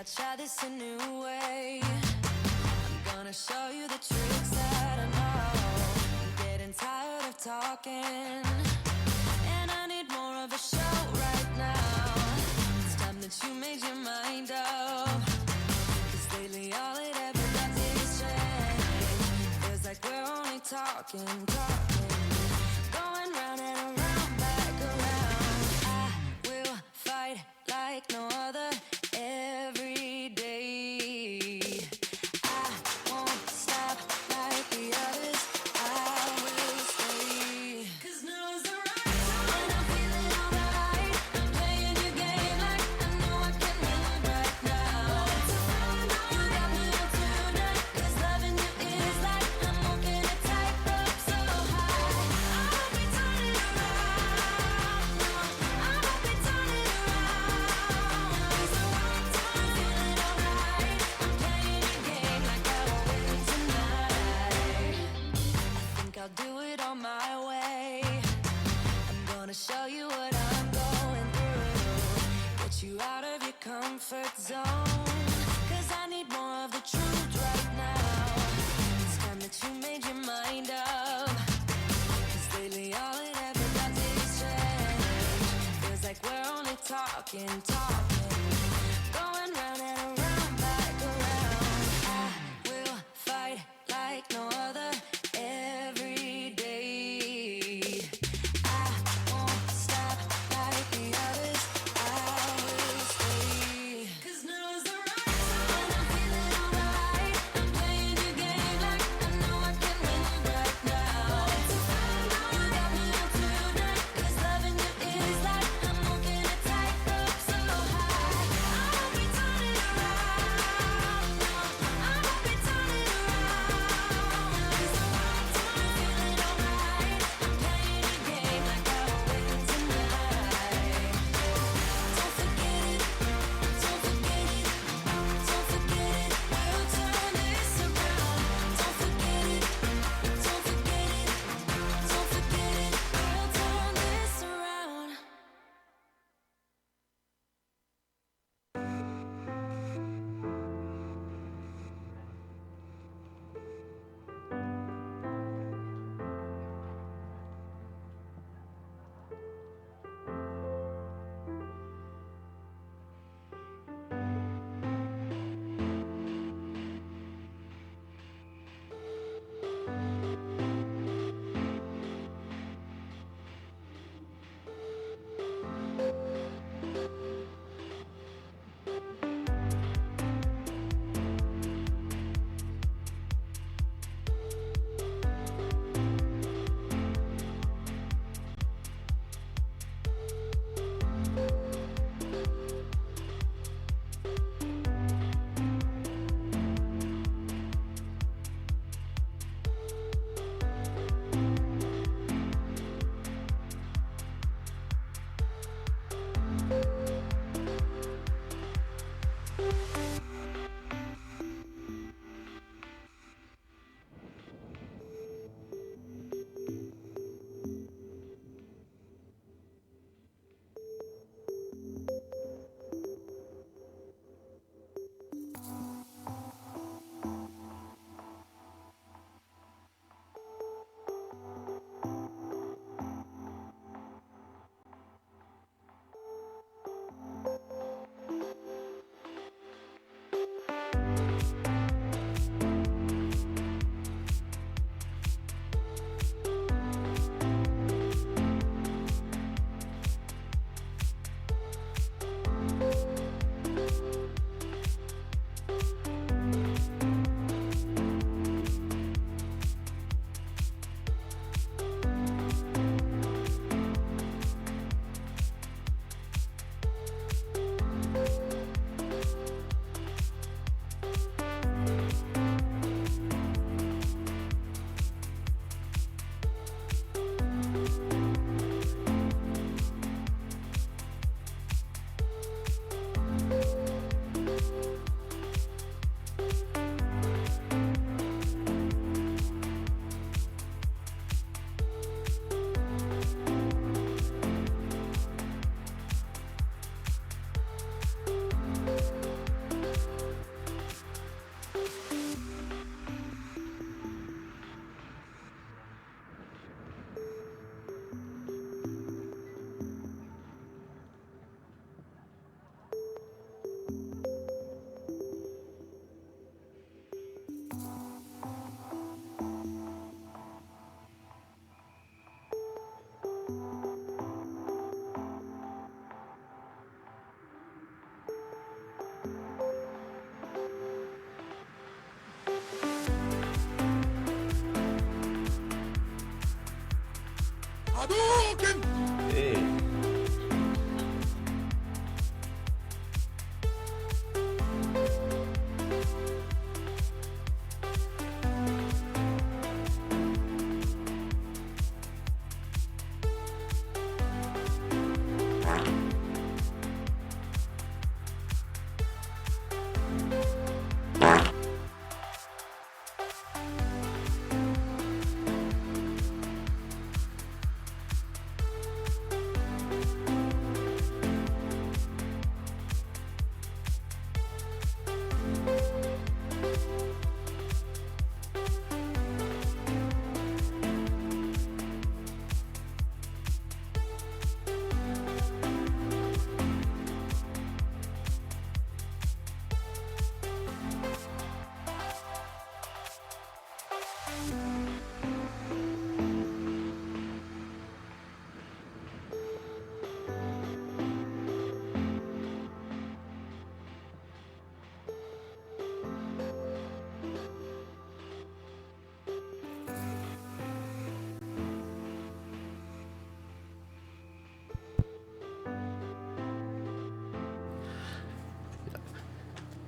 try this a new way. I'm gonna show you the tricks that I know. I'm getting tired of talking, and I need more of a show right now. It's time that you made your mind up, 'cause lately all it ever does is change. Feels like we're only talking, going round and around, back around. I will fight like no other every day. I won't stop like the others. I will stay. 'Cause now is the right time, and I'm feeling alright. I'm playing your game like I know I can win right now. You got me on tonight, 'cause loving you is like I'm walking a tightrope so high. I won't be turning around, no, I won't be turning around. It's the right time, feeling alright. I'm playing your game like I will win tonight. I think I'll do it on my way. I'm gonna show you what I'm going through, get you out of your comfort zone, 'cause I need more of the truth right now. It's time that you made your mind up, 'cause lately all it ever does is change. Feels like we're only talking, going round and around, back around. I will fight like no other every day. I won't stop like the others. I will stay. 'Cause now is the right time, and I'm feeling alright. I'm playing your game like I know I can win right now. You got me on tonight, 'cause loving you is like I'm walking a tightrope so Hey.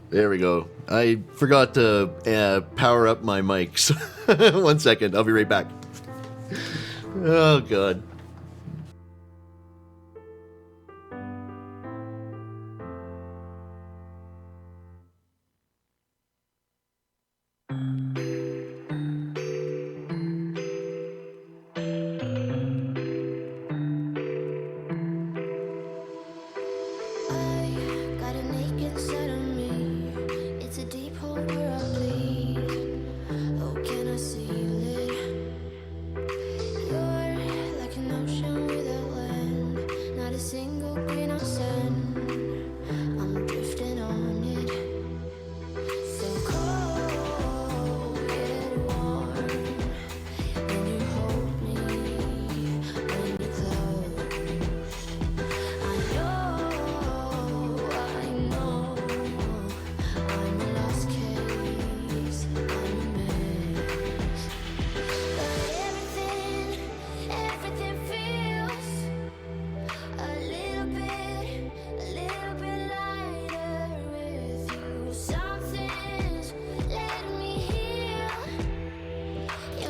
There we go. I forgot to power up my mics. 1 second. I'll be right back. Oh, God.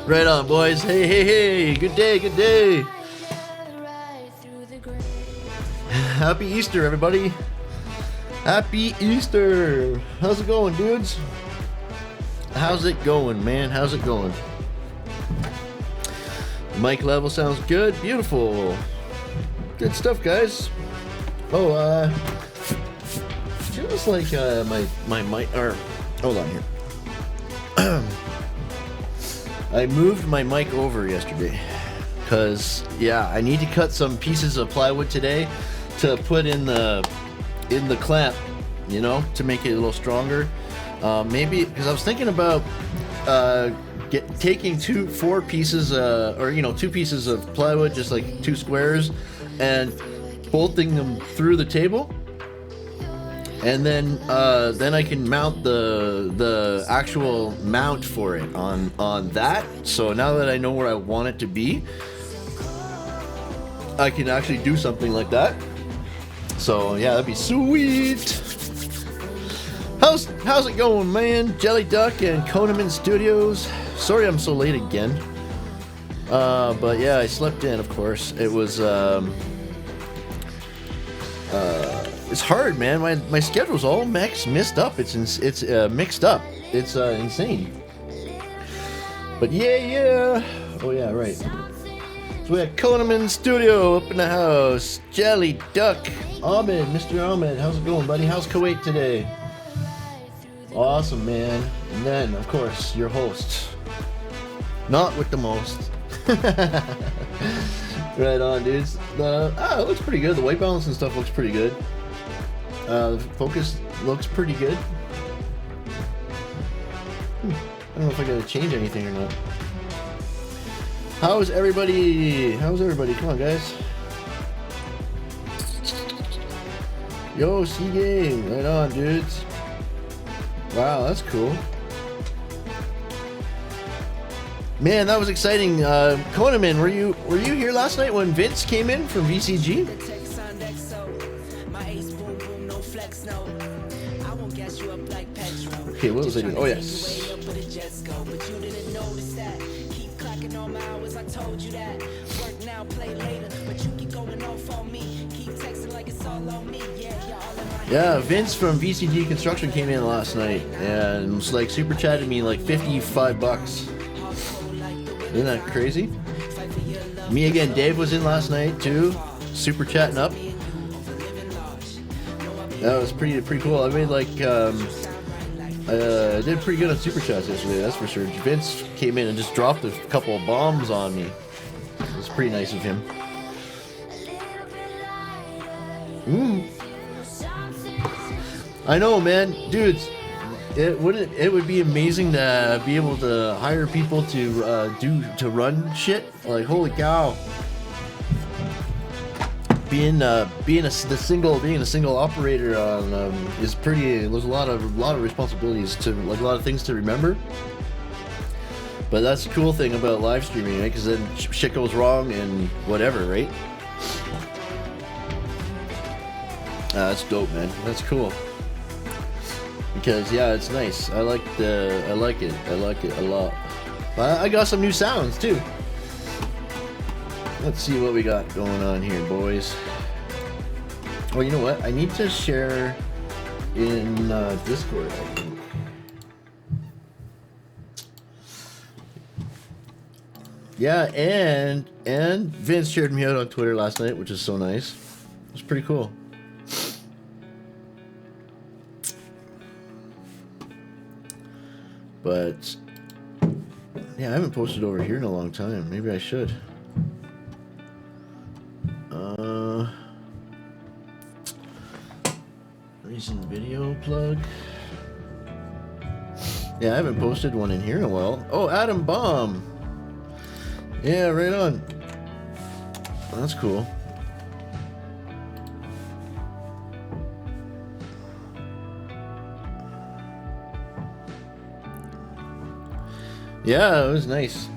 Right on, boys. Hey, hey, hey. Good day, good day. Happy Easter, everybody. Happy Easter. How's it going, dudes? How's it going, man? How's it going? Mic level sounds good. Beautiful. Good stuff, guys. Oh, feels like my mic, or hold on here. I moved my mic over yesterday because, yeah, I need to cut some pieces of plywood today to put in the clamp, you know, to make it a little stronger. Maybe because I was thinking about taking two pieces of plywood, just like 2 squares, and bolting them through the table. And then I can mount the actual mount for it on that. So now that I know where I want it to be, I can actually do something like that. So yeah, that'd be sweet. How's it going, man? Jelly Duck and Koneman Studios. Sorry I'm so late again. But yeah, I slept in, of course. It was it's hard, man. My schedule's all mixed up. It's mixed up. It's insane. But yeah. Oh yeah, right. So we have Koneman Studio up in the house. Jelly Duck, Ahmed, Mr. Ahmed. How's it going, buddy? How's Kuwait today? Awesome, man. And then, of course, your host. Not with the most. Right on, dudes. It looks pretty good. The white balance and stuff looks pretty good. The focus looks pretty good. I don't know if I gotta change anything or not. How's everybody? Come on, guys. Yo, C-Game. Right on, dudes. Wow, that's cool. Man, that was exciting. Conaman, were you here last night when Vince came in from VCG? Okay, what was I doing? Oh yes. Yeah, Vince from VCG Construction came in last night and was like super chatted me like $55. Isn't that crazy? Me again, Dave was in last night too, super chatting up. That was pretty cool. I made like I did pretty good on super chats yesterday, that's for sure. Vince came in and just dropped a couple of bombs on me. It was pretty nice of him. I know, man, dudes. It would be amazing to be able to hire people to run shit. Like, holy cow. Being a single operator on is pretty. There's a lot of responsibilities to, like, a lot of things to remember. But that's the cool thing about live streaming, right? Because then shit goes wrong and whatever, right? That's dope, man. That's cool. Because yeah, it's nice. I like it a lot. But I got some new sounds too. Let's see what we got going on here, boys. Oh, you know what? I need to share in Discord, I think. Yeah, and Vince shared me out on Twitter last night, which is so nice. It was pretty cool. But yeah, I haven't posted over here in a long time. Maybe I should. Recent video plug. Yeah, I haven't posted one in here in a while. Oh, Adam Bomb. Yeah, right on. That's cool. Yeah, it was nice.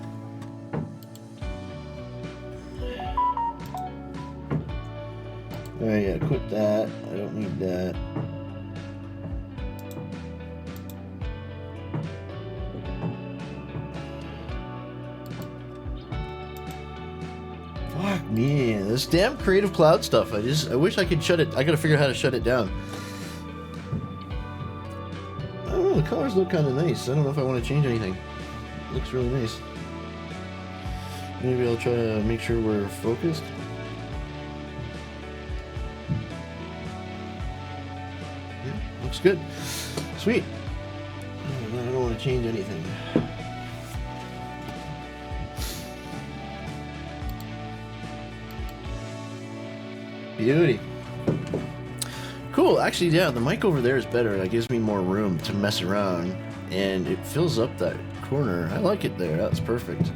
Alright, yeah, quit that. I don't need that. Fuck me, this damn Creative Cloud stuff. I wish I could shut it. I gotta figure out how to shut it down. I don't know, the colors look kind of nice. I don't know if I want to change anything. It looks really nice. Maybe I'll try to make sure we're focused. Yeah, looks good. Sweet. I don't want to change anything. Beauty. Cool. Actually, yeah, the mic over there is better. That gives me more room to mess around, and it fills up that corner. I like it there. That's perfect.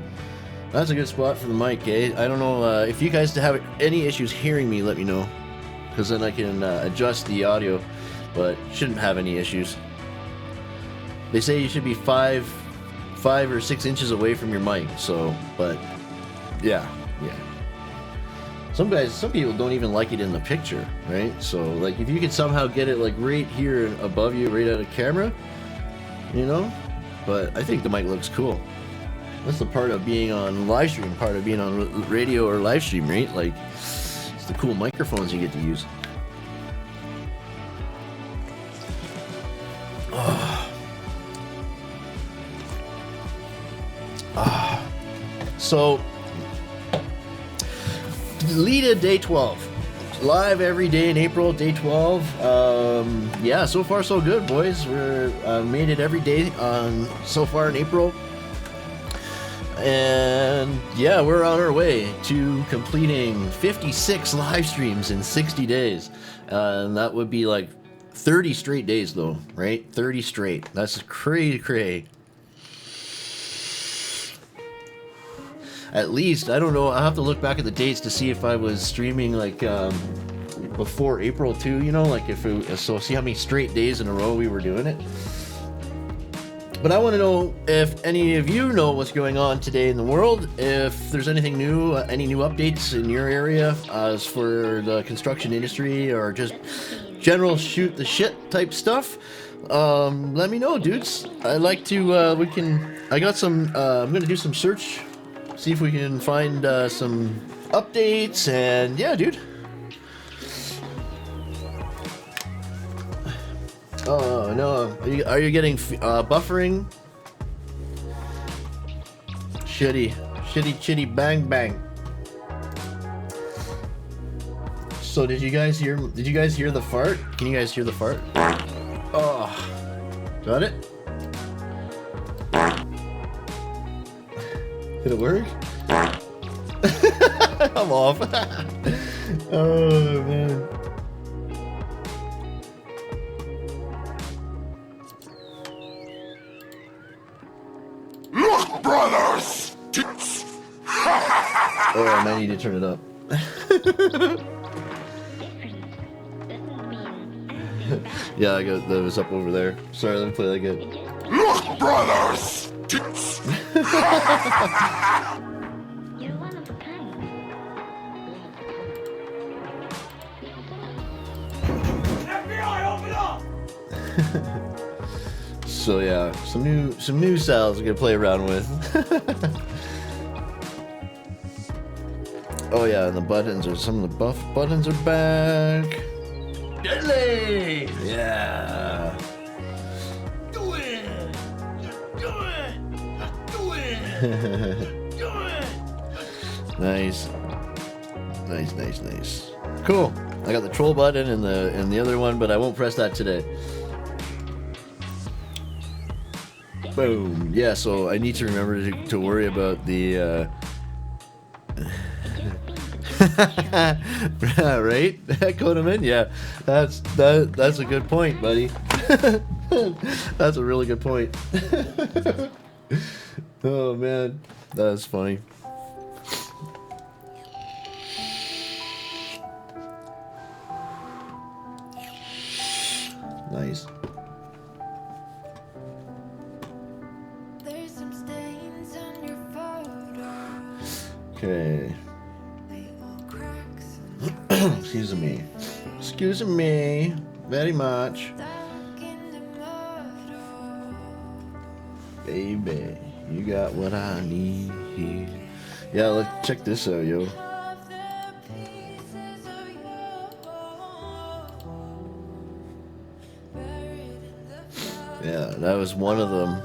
That's a good spot for the mic, eh? I don't know if you guys have any issues hearing me. Let me know, because then I can adjust the audio. But shouldn't have any issues. They say you should be 5 or 6 inches away from your mic. So, but yeah. Some people don't even like it in the picture, right? So, like, if you could somehow get it like right here above you, right out of camera, you know. But I think the mic looks cool. That's the part of being on live stream, part of being on radio or live stream, right? Like, it's the cool microphones you get to use. So, LEDA Day 12. Live every day in April, Day 12. Yeah, so far so good, boys. We're made it every day so far in April. And yeah, we're on our way to completing 56 live streams in 60 days. And that would be like 30 straight days though, right? 30 straight. That's cray. At least, I don't know, I'll have to look back at the dates to see if I was streaming like before April too, you know, like so see how many straight days in a row we were doing it. But I want to know if any of you know what's going on today in the world, if there's anything new, any new updates in your area as for the construction industry or just general shoot the shit type stuff. Let me know, dudes. I like to, I got some, I'm going to do some search, see if we can find some updates, and yeah, dude. Oh no, are you getting buffering? Shitty bang bang. So did you guys hear the fart? Can you guys hear the fart? Oh, got it? Did it work? I'm off. Oh man. Look, brothers! Oh, I might need to turn it up. Yeah, that was up over there. Sorry, let me play that again. Look, brothers! You're one of a kind. FBI, open up! So yeah, some new styles we're gonna play around with. Oh yeah, and the buttons are some of the buff buttons are back. Deadly! Yeah. Do it! Do it! Do it! Do it! Nice. Nice. Cool. I got the troll button and the other one, but I won't press that today. Boom. Yeah, so I need to remember to worry about the right? Codeman? Yeah. That's a good point, buddy. That's a really good point. Oh man, that's funny. Nice. There's some stains on your photos. Okay. They all cracks and Excuse me. Excuse me. Very much. stuck in the mud. Baby, you got what I need. Yeah, let's check this out, yo. Of the pieces of your buried in the flood. Yeah, that was one of them.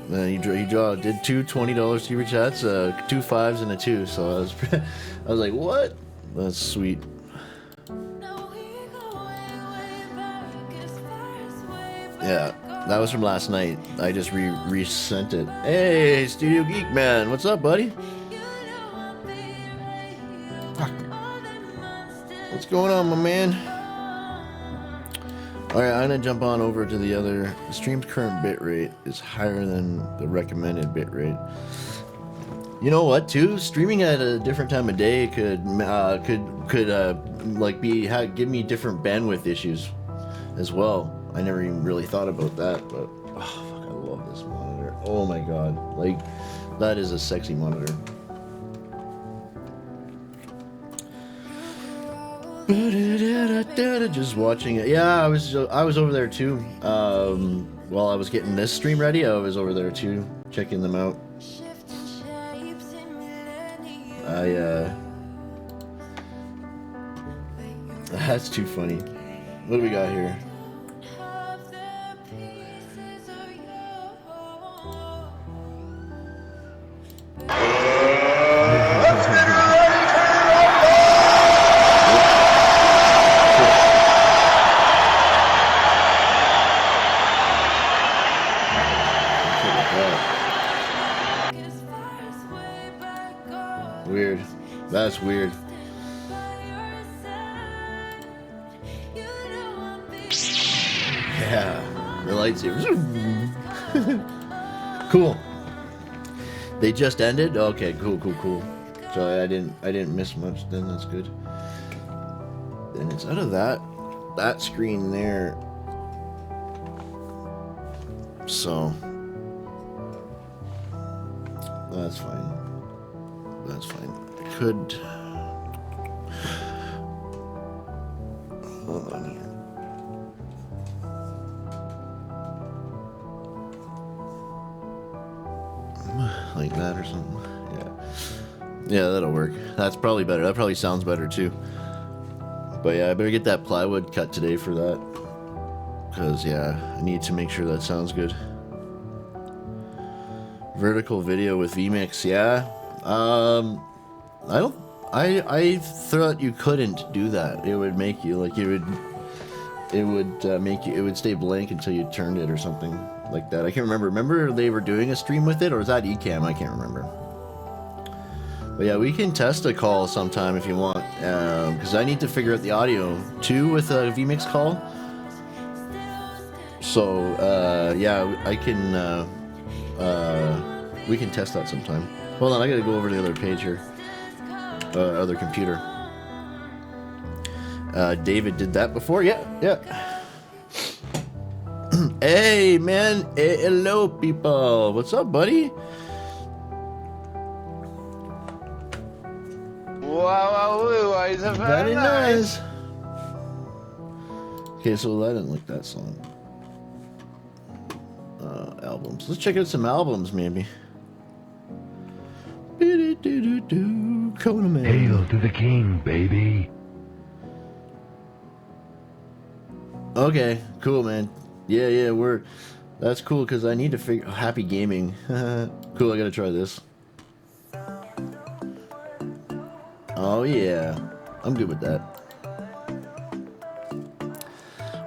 He did two $20 super chats, 2 5s and a 2. So I was like, what? That's sweet. No, we go way back as far as way back. Yeah, that was from last night. I just resent it. Hey, Studio Geek Man, what's up, buddy? You know I'll be right here. Fuck. More than monsters. What's going on, my man? Alright, I'm gonna jump on over to the other. The stream's current bitrate is higher than the recommended bitrate. You know what, too? Streaming at a different time of day could like give me different bandwidth issues as well. I never even really thought about that, but oh fuck, I love this monitor. Oh my god, like that is a sexy monitor. Just watching it. Yeah, I was over there too. While I was getting this stream ready, I was over there too, checking them out. Shifting shapes in millennia. That's too funny. What do we got here? Of the pieces of your as far as way back goes. Weird. That's weird. By your side. You know I'll be Yeah, the lightsabers. Cool. They just ended. Okay, cool. So I didn't miss much. Then that's good. Then it's out of that screen there. So That's fine. That's fine. I could. Hold on here. Like that or something. Yeah. Yeah, that'll work. That's probably better. That probably sounds better too. But yeah, I better get that plywood cut today for that. Because, yeah, I need to make sure that sounds good. Vertical video with vMix, yeah. I thought you couldn't do that. It would make you, like, it would stay blank until you turned it or something like that. I can't remember. Remember they were doing a stream with it, or was that Ecamm? I can't remember. But yeah, we can test a call sometime if you want, because I need to figure out the audio too with a vMix call. So yeah, I can. We can test that sometime. Hold on, I gotta go over to the other page here. Other computer. David did that before. Yeah, yeah. Hey, man. Hey, hello, people. What's up, buddy? Wow, Very nice. Okay, so I didn't like that song. Albums. Let's check out some albums, maybe. Conan. Hail to the king, baby. Okay, cool, man. Yeah, that's cool because I need to figure. Happy gaming. Cool, I gotta try this. Oh yeah, I'm good with that.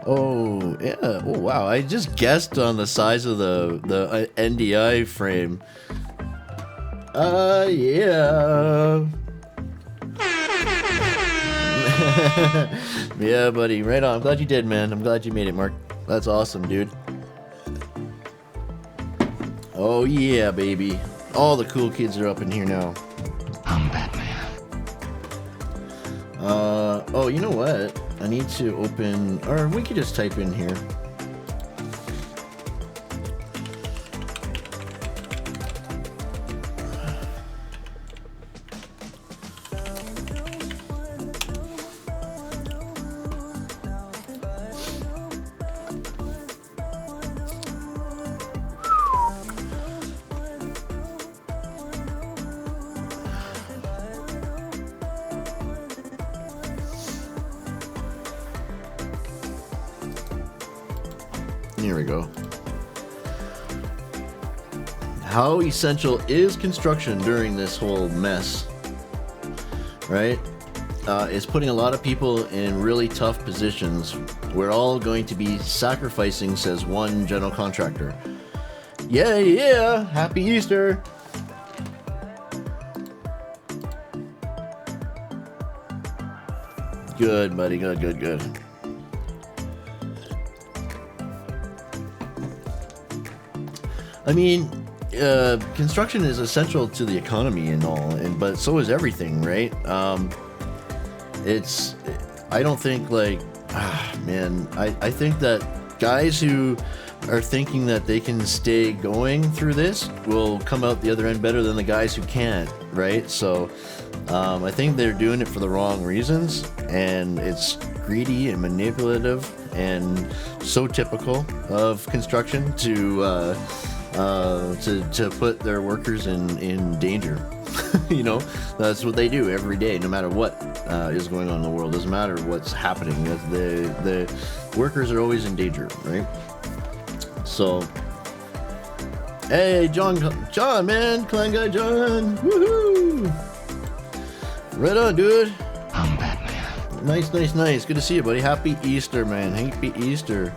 Oh yeah. Oh wow, I just guessed on the size of the NDI frame. Yeah. Yeah, buddy. Right on. I'm glad you did, man. I'm glad you made it, Mark. That's awesome, dude. Oh, yeah, baby. All the cool kids are up in here now. I'm Batman. Oh, you know what? I need to open... Or we could just type in here. Here we go. How essential is construction during this whole mess? Right? It's putting a lot of people in really tough positions. We're all going to be sacrificing, says one general contractor. Yeah, happy Easter. Good, buddy, good. I mean, construction is essential to the economy and all, but so is everything, right? I don't think like, man, I think that guys who are thinking that they can stay going through this will come out the other end better than the guys who can't, right? So, I think they're doing it for the wrong reasons, and it's greedy and manipulative and so typical of construction to put their workers in danger. You know, that's what they do every day, no matter what is going on in the world. Doesn't matter what's happening. The workers are always in danger, right? So, hey, John, man, Clan Guy John, woohoo! Right on, dude. I'm Batman. Nice. Good to see you, buddy. Happy Easter, man. Happy Easter.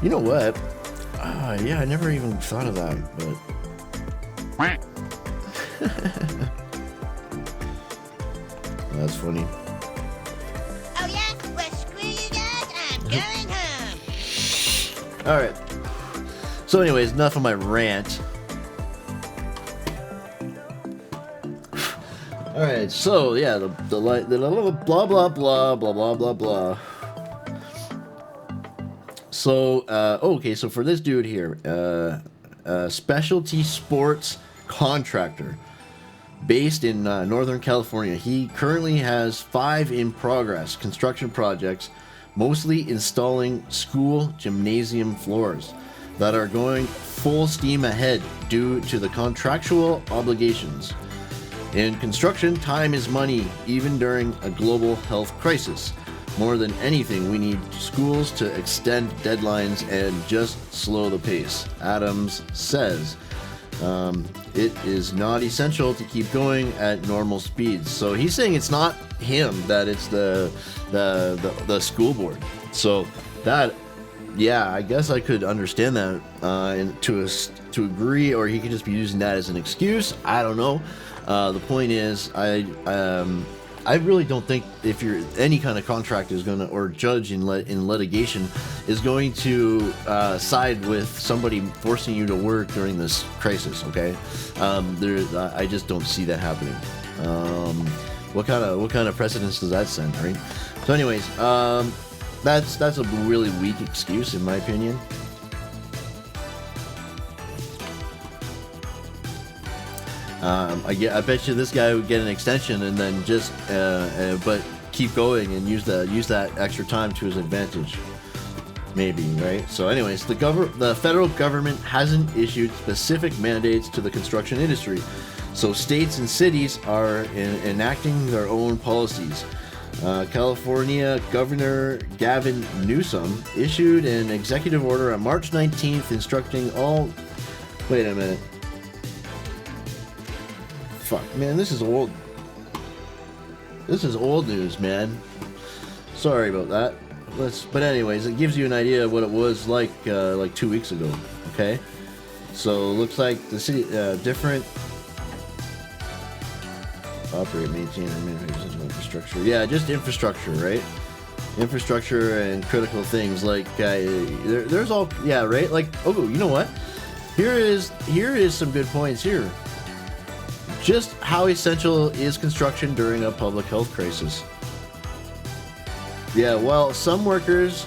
You know what? Yeah, I never even thought of that, but... That's funny. Oh yeah? Well, screw you guys. I'm going home. Alright. So anyways, enough of my rant. Alright, so yeah, the blah blah blah. So, okay, so for this dude here, Specialty Sports contractor based in Northern California. He currently has 5 in progress construction projects, mostly installing school gymnasium floors that are going full steam ahead due to the contractual obligations. In construction, time is money, even during a global health crisis. More than anything, we need schools to extend deadlines and just slow the pace. Adams says it is not essential to keep going at normal speeds. So he's saying it's not him, that it's the school board. So that, yeah, I guess I could understand that and to agree, or he could just be using that as an excuse. I don't know. The point is, I really don't think if you're any kind of contractor is gonna, or judge in litigation is going to side with somebody forcing you to work during this crisis. Okay, I just don't see that happening. What kind of precedence does that send, right? So, anyways, that's a really weak excuse in my opinion. I bet you this guy would get an extension and then just, but keep going and use that extra time to his advantage. Maybe, right? So, anyways, the federal government hasn't issued specific mandates to the construction industry, so states and cities are enacting their own policies. California Governor Gavin Newsom issued an executive order on March 19th instructing all. Wait a minute. Fuck, man, this is old. This is old news, man. Sorry about that. But anyways, it gives you an idea of what it was like 2 weeks ago. Okay, so looks like the city different. Operate, maintain, and manage infrastructure. Yeah, just infrastructure, right? Infrastructure and critical things like there's all, yeah, right? Like, oh, you know what? Here is some good points here. Just how essential is construction during a public health crisis? Yeah, well, some workers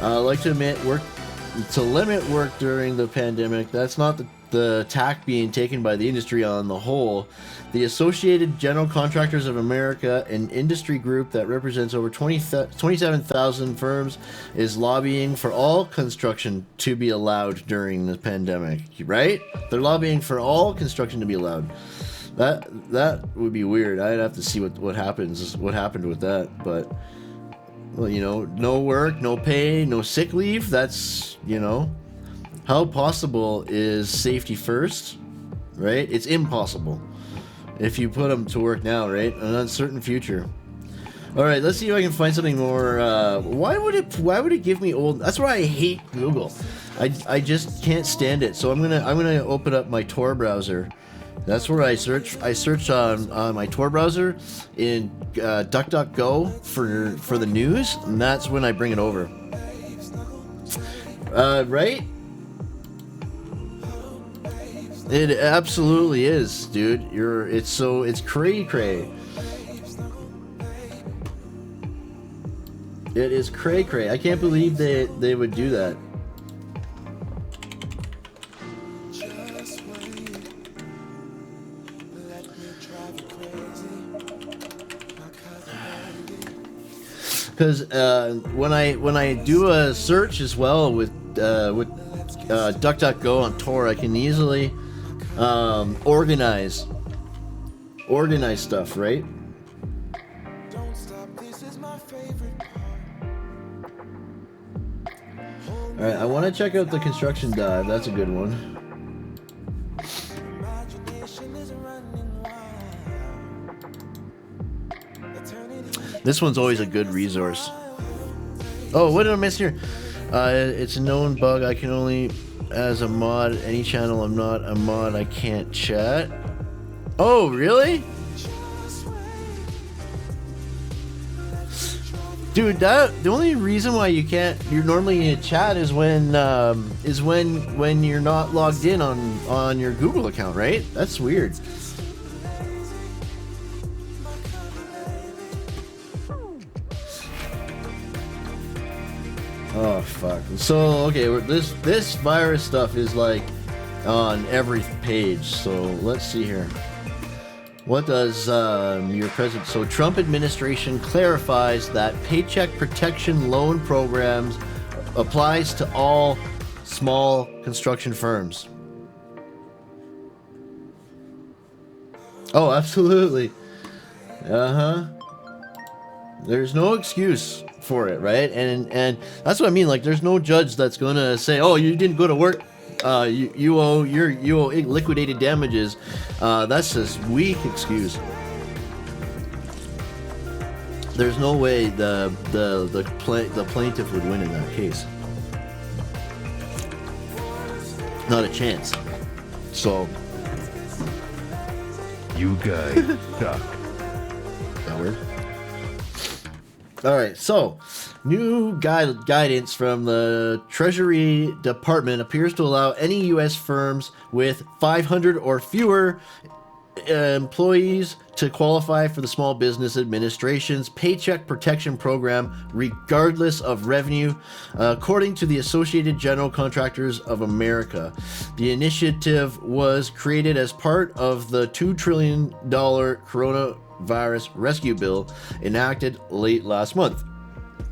like to limit work during the pandemic. That's not the tack being taken by the industry on the whole. The Associated General Contractors of America, an industry group that represents over 27,000 firms, is lobbying for all construction to be allowed during the pandemic, right? They're lobbying for all construction to be allowed. That would be weird. I'd have to see what happened with that. But, well, you know, no work, no pay, no sick leave. That's, you know, how possible is safety first, right? It's impossible if you put them to work now, right? An uncertain future. All right, let's see if I can find something more. Why would it give me old? That's why I hate Google. I just can't stand it. So I'm gonna open up my Tor browser. That's where I search. I search on my Tor browser in DuckDuckGo for the news, and that's when I bring it over. Right? It absolutely is, dude. It's cray. It is cray. I can't believe they would do that. Because when I do a search as well with DuckDuckGo on Tor, I can easily organize stuff, right? All right, I want to check out the construction dive. That's a good one. This one's always a good resource. Oh, what did I miss here? It's a known bug. I can only, as a mod, any channel I'm not a mod, I can't chat. Oh, really? Dude, the only reason why you're normally in a chat is when you're not logged in on your Google account, right? That's weird. Oh fuck. So okay, this virus stuff is like on every page. So let's see here. What does your president? So Trump administration clarifies that Paycheck Protection Loan programs applies to all small construction firms. Oh, absolutely. There's no excuse for it, right? And that's what I mean. Like, there's no judge that's gonna say, "Oh, you didn't go to work. You owe liquidated damages." That's just weak excuse. There's no way the plaintiff would win in that case. Not a chance. So You guys suck. that weird. All right, so new guidance from the Treasury Department appears to allow any U.S. firms with 500 or fewer employees to qualify for the Small Business Administration's Paycheck Protection Program, regardless of revenue, according to the Associated General Contractors of America. The initiative was created as part of the $2 trillion coronavirus rescue bill enacted late last month.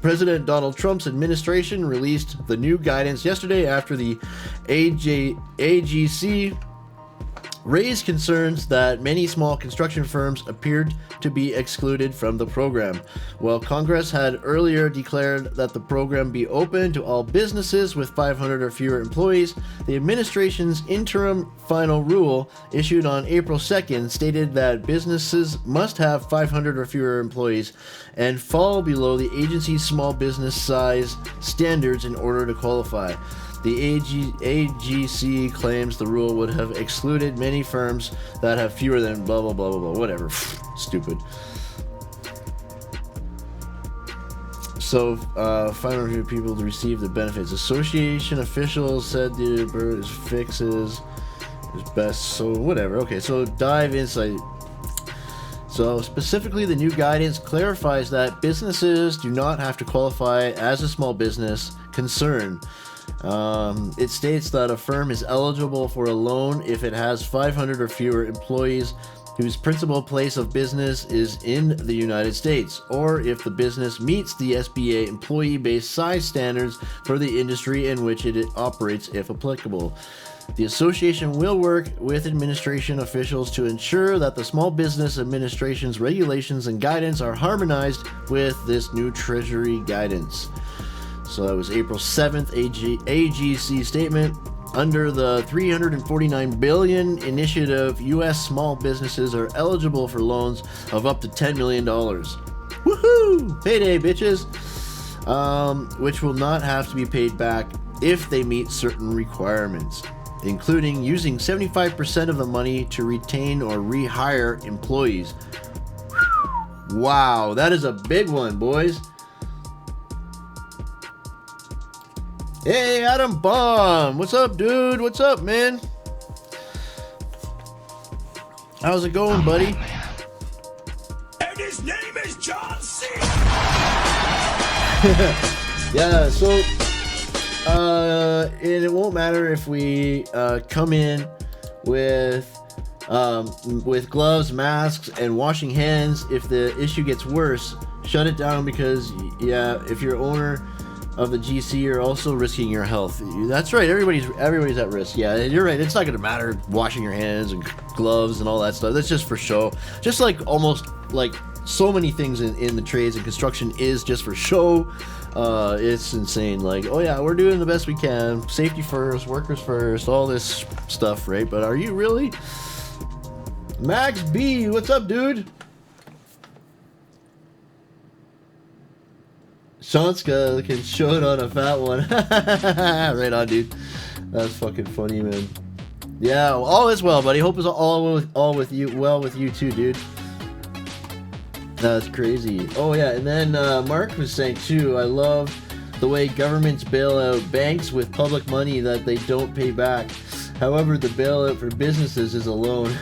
President Donald Trump's administration released the new guidance yesterday after the AGC raised concerns that many small construction firms appeared to be excluded from the program. While Congress had earlier declared that the program be open to all businesses with 500 or fewer employees, the administration's interim final rule, issued on April 2nd, stated that businesses must have 500 or fewer employees and fall below the agency's small business size standards in order to qualify. The AGC claims the rule would have excluded many firms that have fewer than blah blah blah blah blah, whatever. Stupid. So 500 people to receive the benefits. Association officials said the fixes is best. So whatever. Okay, so dive inside. So specifically, the new guidance clarifies that businesses do not have to qualify as a small business concern. It states that a firm is eligible for a loan if it has 500 or fewer employees whose principal place of business is in the United States, or if the business meets the SBA employee-based size standards for the industry in which it operates, if applicable. The association will work with administration officials to ensure that the Small Business Administration's regulations and guidance are harmonized with this new Treasury guidance. So that was April 7th, AGC statement. Under the $349 billion initiative, U.S. small businesses are eligible for loans of up to $10 million. Woohoo! Payday, bitches! Which will not have to be paid back if they meet certain requirements, including using 75% of the money to retain or rehire employees. Wow, that is a big one, boys. Hey, Adam Bomb. What's up, dude? What's up, man? How's it going, buddy? And his name is John C. Yeah, so and it won't matter if we come in with gloves, masks, and washing hands. If the issue gets worse, shut it down, because yeah, if you're owner of the GC, you're also risking your health. That's right, everybody's at risk. Yeah, you're right. It's not gonna matter washing your hands and gloves and all that stuff. That's just for show. Just like almost like so many things in the trades and construction is just for show. It's insane. Like, oh yeah, we're doing the best we can. Safety first, workers first, all this stuff, right? But are you really? Max B, what's up, dude? Shanska can show it on a fat one. Right on, dude. That's fucking funny, man. Yeah, all is well, buddy. Hope it's all with you. Well with you too, dude. That's crazy. Oh yeah, and then Mark was saying too, I love the way governments bail out banks with public money that they don't pay back. However, the bailout for businesses is a loan.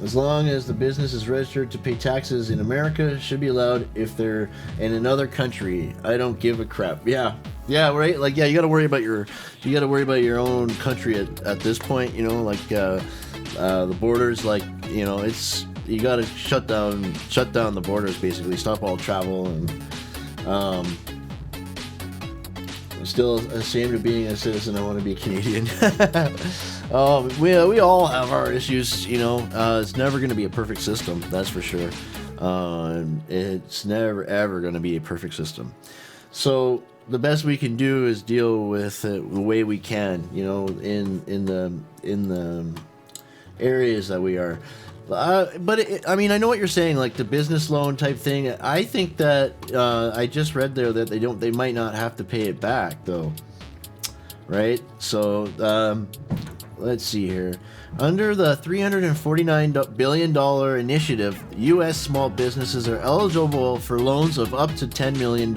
As long as the business is registered to pay taxes in America, it should be allowed if they're in another country. I don't give a crap. Yeah, right. Like, yeah, you got to worry about your own country at this point. You know, like the borders. Like, you know, you got to shut down the borders, basically. Stop all travel, and I'm still ashamed of being a citizen. I want to be Canadian. We all have our issues, you know. It's never going to be a perfect system, that's for sure. It's never ever going to be a perfect system. So the best we can do is deal with it the way we can, you know, in the areas that we are. But I mean, I know what you're saying, like the business loan type thing. I think that I just read there that they might not have to pay it back though, right? So let's see here. Under the $349 billion initiative, U.S. small businesses are eligible for loans of up to $10 million,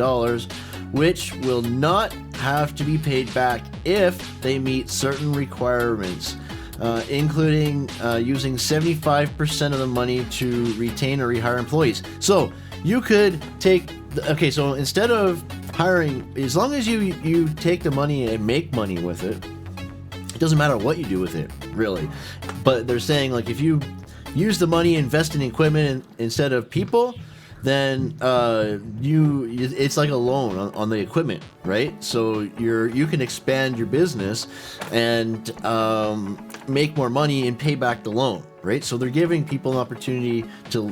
which will not have to be paid back if they meet certain requirements. Including using 75% of the money to retain or rehire employees. So you could take, so instead of hiring, as long as you take the money and make money with it, it doesn't matter what you do with it, really. But they're saying, like, if you use the money, invest in equipment instead of people, then it's like a loan on the equipment, right? So you can expand your business and make more money and pay back the loan, right? So they're giving people an opportunity to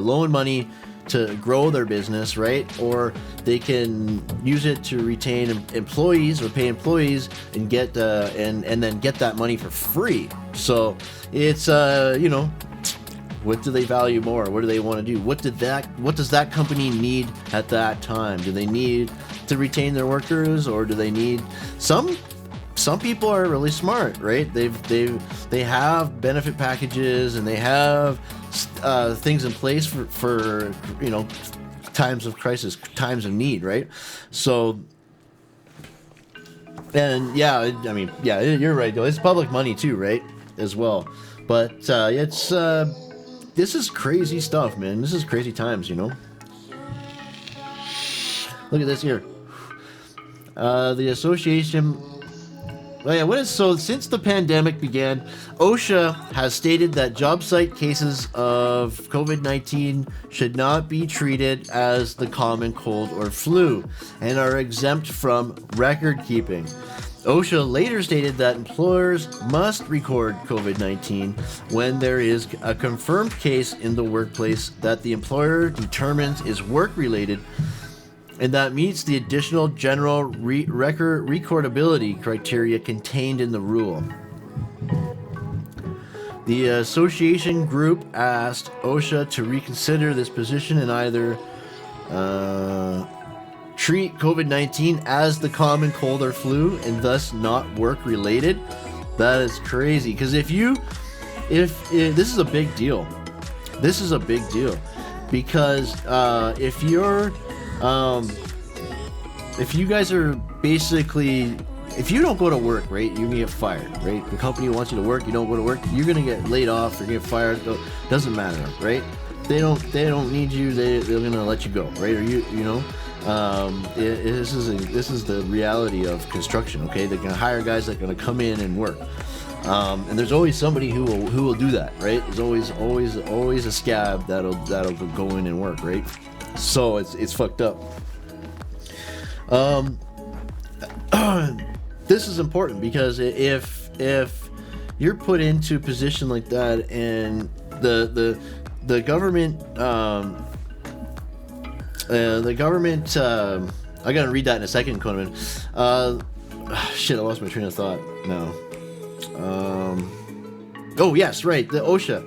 loan money to grow their business, right? Or they can use it to retain employees or pay employees and get and then get that money for free. So it's you know, what do they value more? What do they want to do? What does that company need at that time? Do they need to retain their workers, or do they need some people are really smart, right? They have benefit packages and they have things in place for you know, times of crisis, times of need, right? So, and yeah, I mean, yeah, you're right though. It's public money too, right? As well, but it's this is crazy stuff, man. This is crazy times, you know. Look at this here. The association. Oh yeah, so since the pandemic began, OSHA has stated that job site cases of COVID-19 should not be treated as the common cold or flu and are exempt from record keeping. OSHA later stated that employers must record COVID-19 when there is a confirmed case in the workplace that the employer determines is work-related and that meets the additional general recordability criteria contained in the rule. The association group asked OSHA to reconsider this position and either treat COVID-19 as the common cold or flu and thus not work-related. That is crazy, because if this is a big deal. This is a big deal because if you guys are basically, if you don't go to work, right, you can get fired, right? The company wants you to work, you don't go to work, you're gonna get laid off, you're gonna get fired. Doesn't matter, right? They don't need you. They're gonna let you go, right? Or you know. This is the reality of construction. Okay, they're gonna hire guys that are gonna come in and work, and there's always somebody who will do that, right? There's always a scab that'll go in and work, right? So it's fucked up. This is important because if you're put into a position like that and the government I gotta read that in a second, Conan. Shit, I lost my train of thought now. Oh yes, right, the OSHA.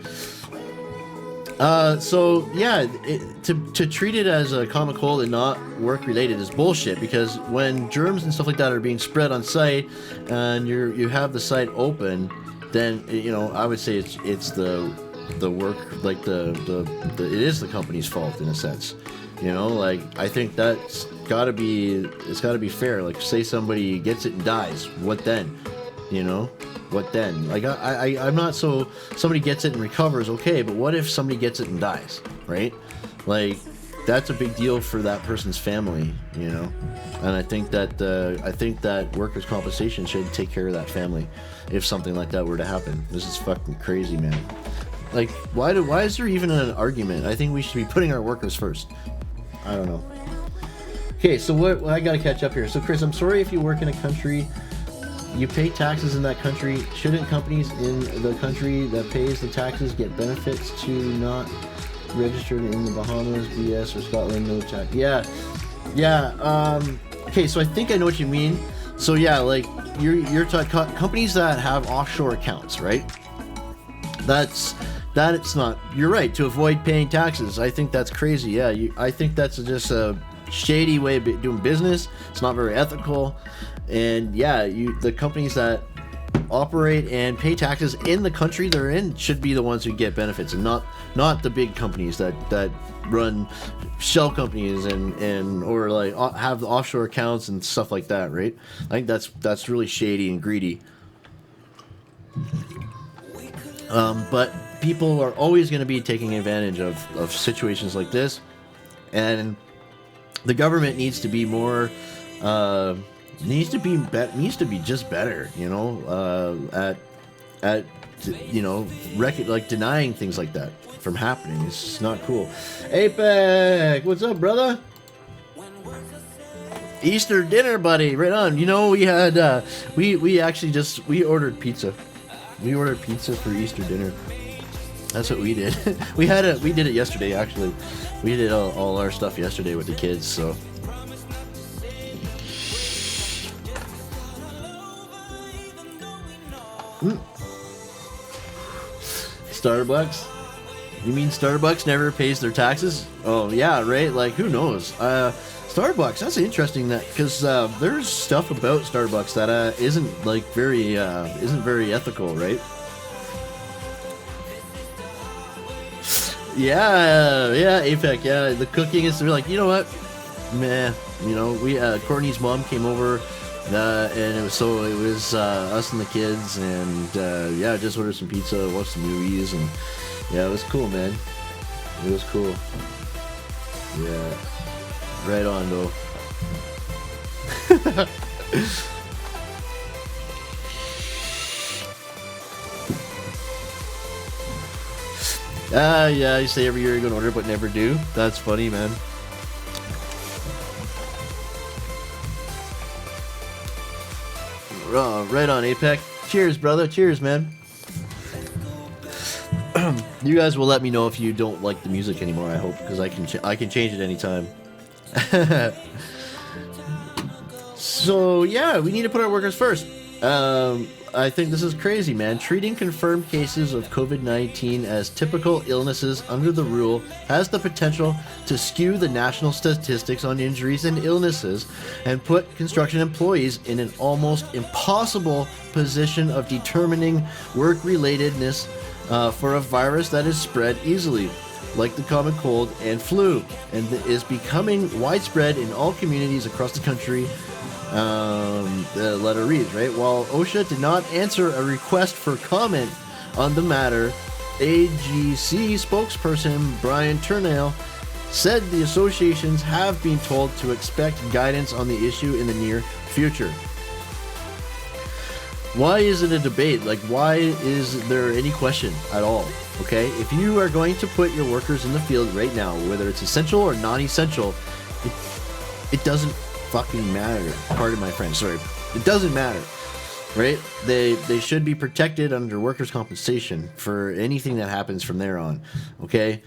So yeah, to treat it as a common cold and not work related is bullshit, because when germs and stuff like that are being spread on site and you have the site open, then you know, I would say it's the work, like it is the company's fault in a sense. You know, like, I think it's gotta be fair. Like, say somebody gets it and dies, what then? You know, What then? Like I'm not so somebody gets it and recovers, okay, but what if somebody gets it and dies, right? Like that's a big deal for that person's family, you know. And I think that workers' compensation should take care of that family if something like that were to happen. This is fucking crazy, man. Like why is there even an argument? I think we should be putting our workers first. I don't know. Okay, so what I gotta catch up here. So Chris, I'm sorry if you work in a country, you pay taxes in that country. Shouldn't companies in the country that pays the taxes get benefits to not registered in the Bahamas, BS, or Scotland? No tax. Yeah. Okay, so I think I know what you mean. So yeah, like you're talking companies that have offshore accounts, right? It's not. You're right, to avoid paying taxes. I think that's crazy. Yeah, I think that's just a shady way of doing business. It's not very ethical. And yeah, the companies that operate and pay taxes in the country they're in should be the ones who get benefits, and not the big companies that run shell companies and or like have the offshore accounts and stuff like that, right? I think that's really shady and greedy. But people are always going to be taking advantage of situations like this, and the government needs to be more needs to be just better, you know, at you know, like denying things like that from happening. It's just not cool. Apex, what's up, brother? Easter dinner, buddy. Right on. You know, we had we actually we ordered pizza. We ordered pizza for Easter dinner. That's what we did. we did it yesterday, actually. We did all our stuff yesterday with the kids, so. Starbucks? You mean Starbucks never pays their taxes? Oh yeah, right? Like, who knows? Starbucks, that's interesting, that because there's stuff about Starbucks that isn't like very ethical, right? Yeah, APEC, yeah, the cooking is, they're like, you know what, meh, you know, we Courtney's mom came over, and it was us and the kids, and yeah, just ordered some pizza, watched some movies, and yeah, it was cool, man. It was cool. Yeah, right on though. Yeah, you say every year you're gonna order but never do. That's funny, man. Right on, Apex. Cheers, brother. Cheers, man. You guys will let me know if you don't like the music anymore, I hope, because I can change it anytime. So yeah, we need to put our workers first. I think this is crazy, man. Treating confirmed cases of COVID-19 as typical illnesses under the rule has the potential to skew the national statistics on injuries and illnesses and put construction employees in an almost impossible position of determining work-relatedness for a virus that is spread easily, like the common cold and flu, and is becoming widespread in all communities across the country. The letter reads, right? While OSHA did not answer a request for comment on the matter, AGC spokesperson Brian Turnell said the associations have been told to expect guidance on the issue in the near future. Why is it a debate? Like, why is there any question at all? Okay, if you are going to put your workers in the field right now, whether it's essential or non-essential, it doesn't fucking matter. Pardon my French, sorry. It doesn't matter, right? They should be protected under workers' compensation for anything that happens from there on, okay?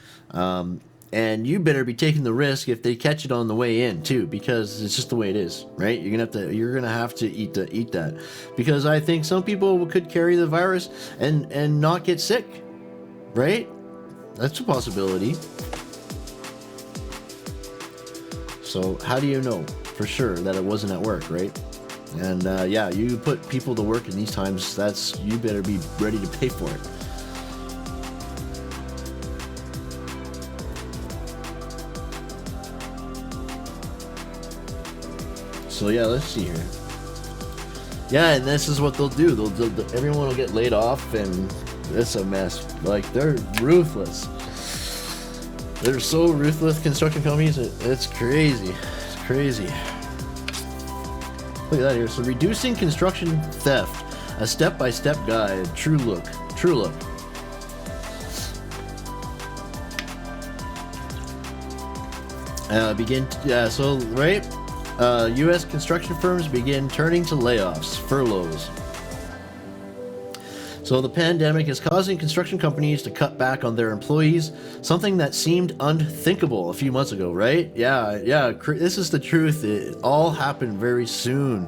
And you better be taking the risk if they catch it on the way in too, because it's just the way it is, right? You're gonna have to eat that, because I think some people could carry the virus and not get sick, right? That's a possibility. So how do you know for sure that it wasn't at work, right? And yeah, you put people to work in these times, you better be ready to pay for it. So yeah, let's see here. Yeah, and this is what they'll do. Everyone will get laid off, and it's a mess. Like, they're ruthless. They're so ruthless, construction companies. It's crazy. It's crazy. Look at that here. So, reducing construction theft, a step-by-step guide. True look. True look. U.S. construction firms begin turning to layoffs, furloughs. So the pandemic is causing construction companies to cut back on their employees, something that seemed unthinkable a few months ago, right? Yeah, this is the truth. It all happened very soon.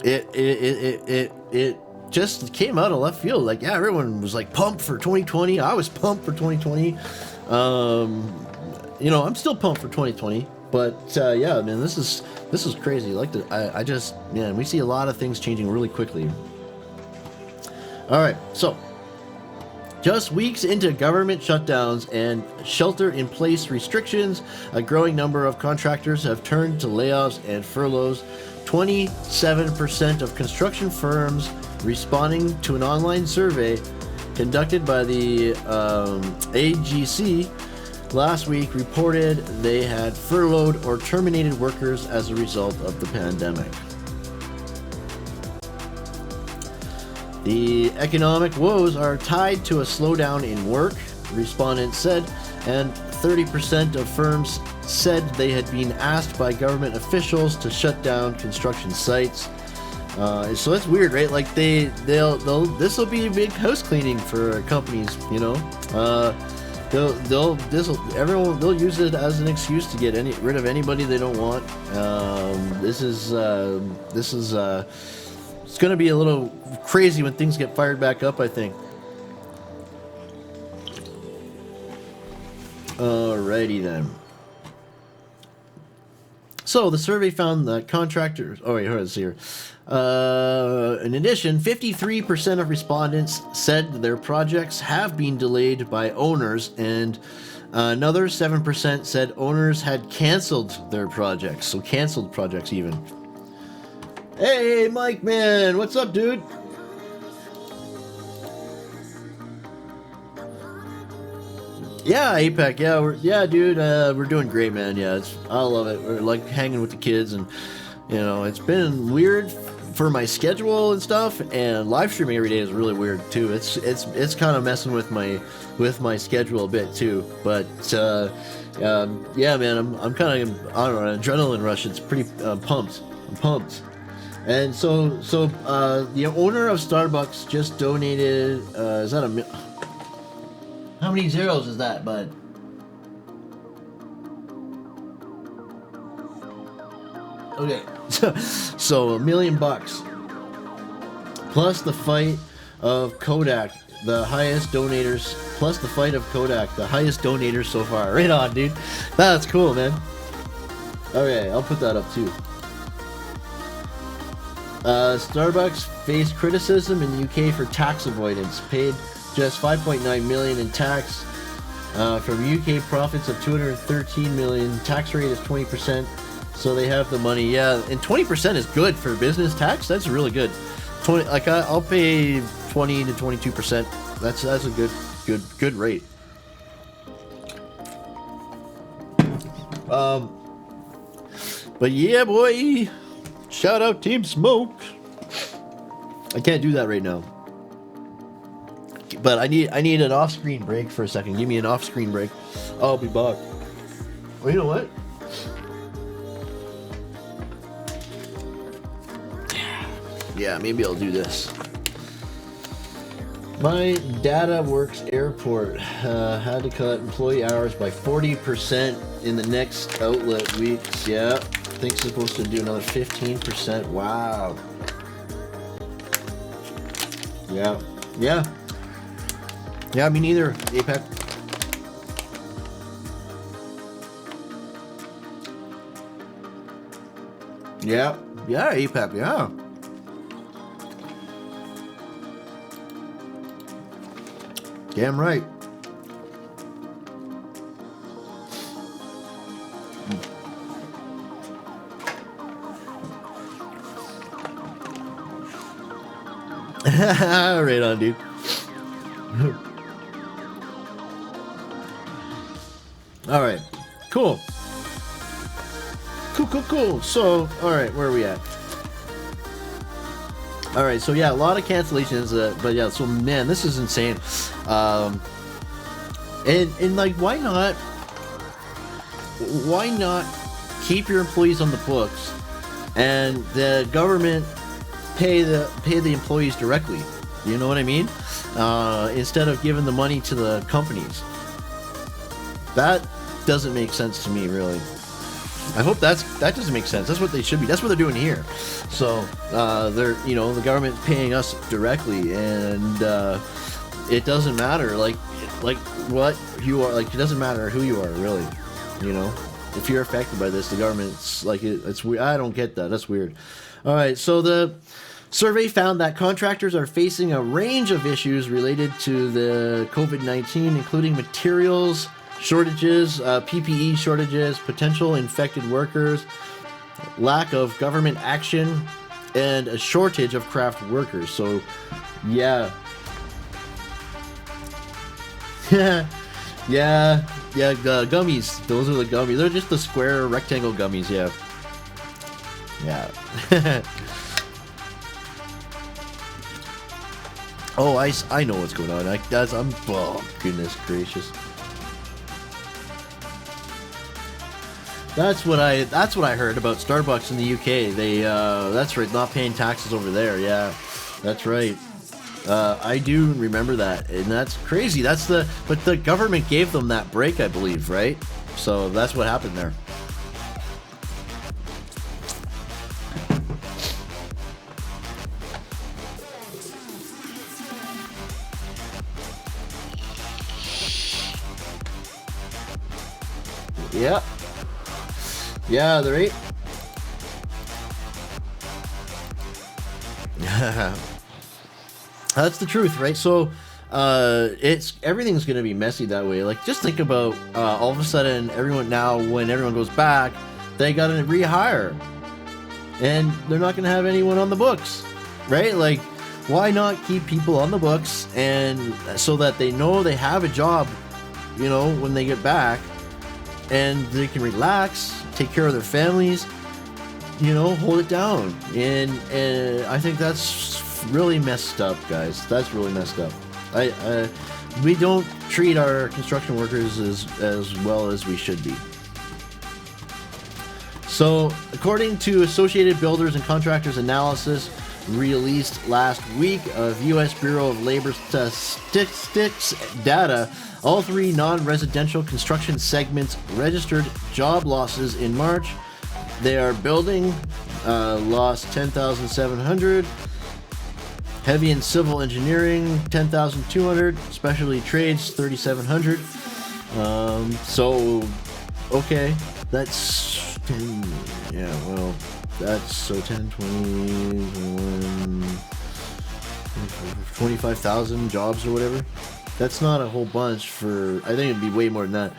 It just came out of left field. Like, yeah, everyone was like pumped for 2020. I was pumped for 2020. You know, I'm still pumped for 2020. But yeah, man, this is crazy. We see a lot of things changing really quickly. All right, so just weeks into government shutdowns and shelter-in-place restrictions, a growing number of contractors have turned to layoffs and furloughs. 27% of construction firms responding to an online survey conducted by the AGC last week reported they had furloughed or terminated workers as a result of the pandemic. The economic woes are tied to a slowdown in work, respondents said, and 30% of firms said they had been asked by government officials to shut down construction sites. So that's weird, right? Like they'll this will be a big house cleaning for companies, you know. They'll use it as an excuse to get rid of anybody they don't want. It's going to be a little crazy when things get fired back up, I think. Alrighty then. So the survey found that contractors. Oh wait, let's see here. In addition, 53% of respondents said their projects have been delayed by owners, and another 7% said owners had canceled their projects. So canceled projects even. Hey, Mike, man, what's up, dude? Yeah, APEC. Yeah, dude. We're doing great, man. Yeah, I love it. We're like hanging with the kids, and you know, it's been weird for my schedule and stuff. And live streaming every day is really weird too. It's kind of messing with my schedule a bit too. But yeah, man, I'm kind of on an adrenaline rush. It's pretty pumped. I'm pumped. And so the owner of Starbucks just donated. Is that how many zeros is that, bud? Okay, so $1 million plus the fight of Kodak, the highest donators. Plus the fight of Kodak, the highest donators so far. Right on, dude. That's cool, man. Okay, I'll put that up too. Starbucks faced criticism in the UK for tax avoidance, paid just 5.9 million in tax from UK profits of 213 million. Tax rate is 20%, so they have the money. Yeah, and 20% is good for business tax. That's really good. I'll pay 20 to 22%. That's a good rate. But yeah, boy. Shout out Team Smoke. I can't do that right now. But I need an off-screen break for a second. Give me an off-screen break. I'll be back. Well, you know what? Yeah, maybe I'll do this. My Data Works Airport had to cut employee hours by 40% in the next outlet weeks. Yeah. I think it's supposed to do another 15%. Wow. Yeah, me neither, APEC. Yeah, APEC, yeah. Damn right. Right on, dude. All right, cool. Cool. So, all right, where are we at? All right, so yeah, a lot of cancellations, but yeah, so man, this is insane. And like, why not keep your employees on the books, and the government pay the employees directly? You know what I mean? Instead of giving the money to the companies. That doesn't make sense to me, really. I hope that doesn't make sense. That's what they should be. That's what they're doing here. So they're, the government paying us directly, and it doesn't matter like what you are. Like, it doesn't matter who you are, really. If you're affected by this, the government's like, it's weird. I don't get that. That's weird. All right, so the survey found that contractors are facing a range of issues related to the COVID-19, including materials shortages, PPE shortages, potential infected workers, lack of government action, and a shortage of craft workers. So, yeah. yeah, gummies. Those are the gummies. They're just the square rectangle gummies, yeah. Oh, I know what's going on. Oh, goodness gracious. That's what I heard about Starbucks in the UK. They that's right, not paying taxes over there. Yeah, that's right. I do remember that, and that's crazy. But the government gave them that break, I believe, right? So that's what happened there. Yep. Yeah, they're right. That's the truth, right? So, everything's gonna be messy that way. Like, just think about all of a sudden, when everyone goes back, they gotta rehire, and they're not gonna have anyone on the books, right? Like, why not keep people on the books, and so that they know they have a job, when they get back, and they can relax, take care of their families, hold it down. And I think that's really messed up, guys. That's really messed up. We don't treat our construction workers as well as we should be. So, according to Associated Builders and Contractors analysis released last week of U.S. Bureau of Labor Statistics data, all three non-residential construction segments registered job losses in March. They are building, lost 10,700, heavy and civil engineering 10,200, specialty trades 3,700. So, okay, that's 10, yeah, well, that's so 10, 20, 21, 25,000 jobs or whatever. That's not a whole bunch for, I think it'd be way more than that.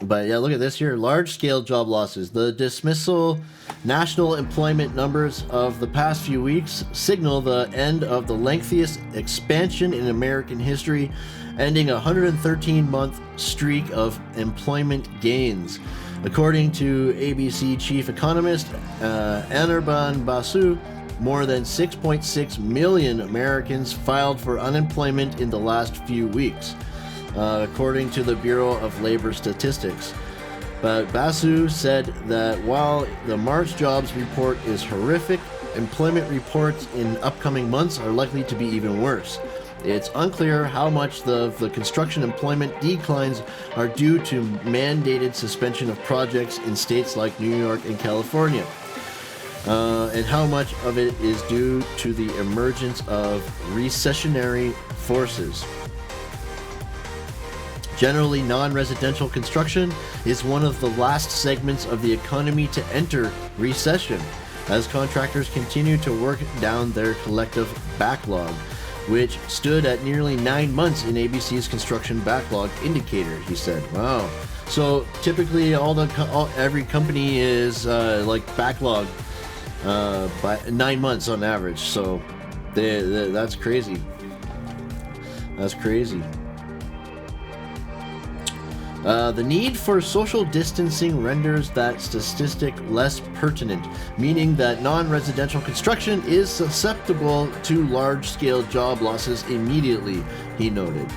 But yeah, look at this here. Large-scale job losses. The dismissal national employment numbers of the past few weeks signal the end of the lengthiest expansion in American history, ending a 113-month streak of employment gains. According to ABC chief economist Anirban Basu, more than 6.6 million Americans filed for unemployment in the last few weeks, according to the Bureau of Labor Statistics. But Basu said that while the March jobs report is horrific, employment reports in upcoming months are likely to be even worse. It's unclear how much the construction employment declines are due to mandated suspension of projects in states like New York and California. And how much of it is due to the emergence of recessionary forces. Generally, non-residential construction is one of the last segments of the economy to enter recession, as contractors continue to work down their collective backlog, which stood at nearly 9 months in ABC's construction backlog indicator, he said. Wow. So typically every company is like backlog by 9 months on average. So That's crazy. That's crazy. The need for social distancing renders that statistic less pertinent, meaning that non-residential construction is susceptible to large-scale job losses immediately, he noted.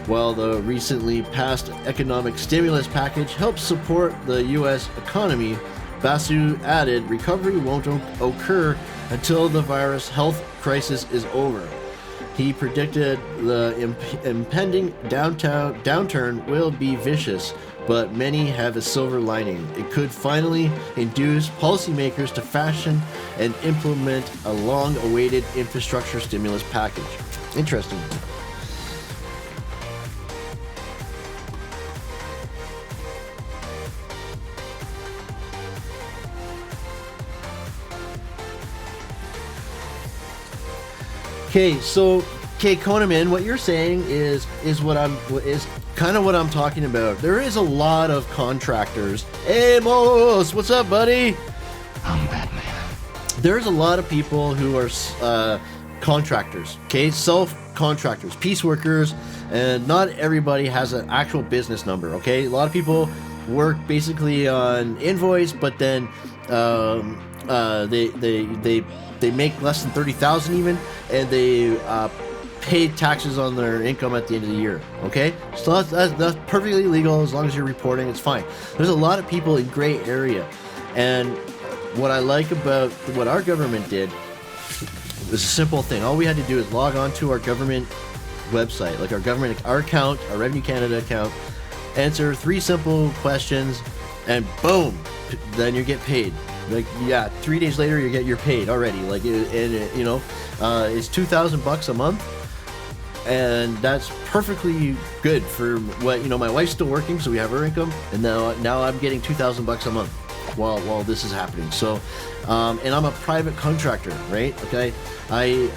While the recently passed economic stimulus package helps support the U.S. economy, Basu added recovery won't occur until the virus health crisis is over. He predicted the impending downturn will be vicious, but many have a silver lining. It could finally induce policymakers to fashion and implement a long-awaited infrastructure stimulus package. Interesting. Okay, Conaman, what you're saying is kind of what I'm talking about. There is a lot of contractors. Hey, Mos, what's up, buddy? I'm Batman. There's a lot of people who are contractors. Okay, self-contractors, piece workers, and not everybody has an actual business number. Okay, a lot of people work basically on invoice, but then they make less than 30,000 even, and they pay taxes on their income at the end of the year. Okay, so that's perfectly legal as long as you're reporting. It's fine. There's a lot of people in gray area, and what I like about what our government did was a simple thing. All we had to do is log on to our government website, like our account, our Revenue Canada account, answer 3 simple questions, and boom, then you get paid. Like, yeah, 3 days later you get your paid already. Like, it's $2,000 a month, and that's perfectly good for what my wife's still working, so we have her income, and now I'm getting $2,000 a month while this is happening. So, and I'm a private contractor, right? Okay, I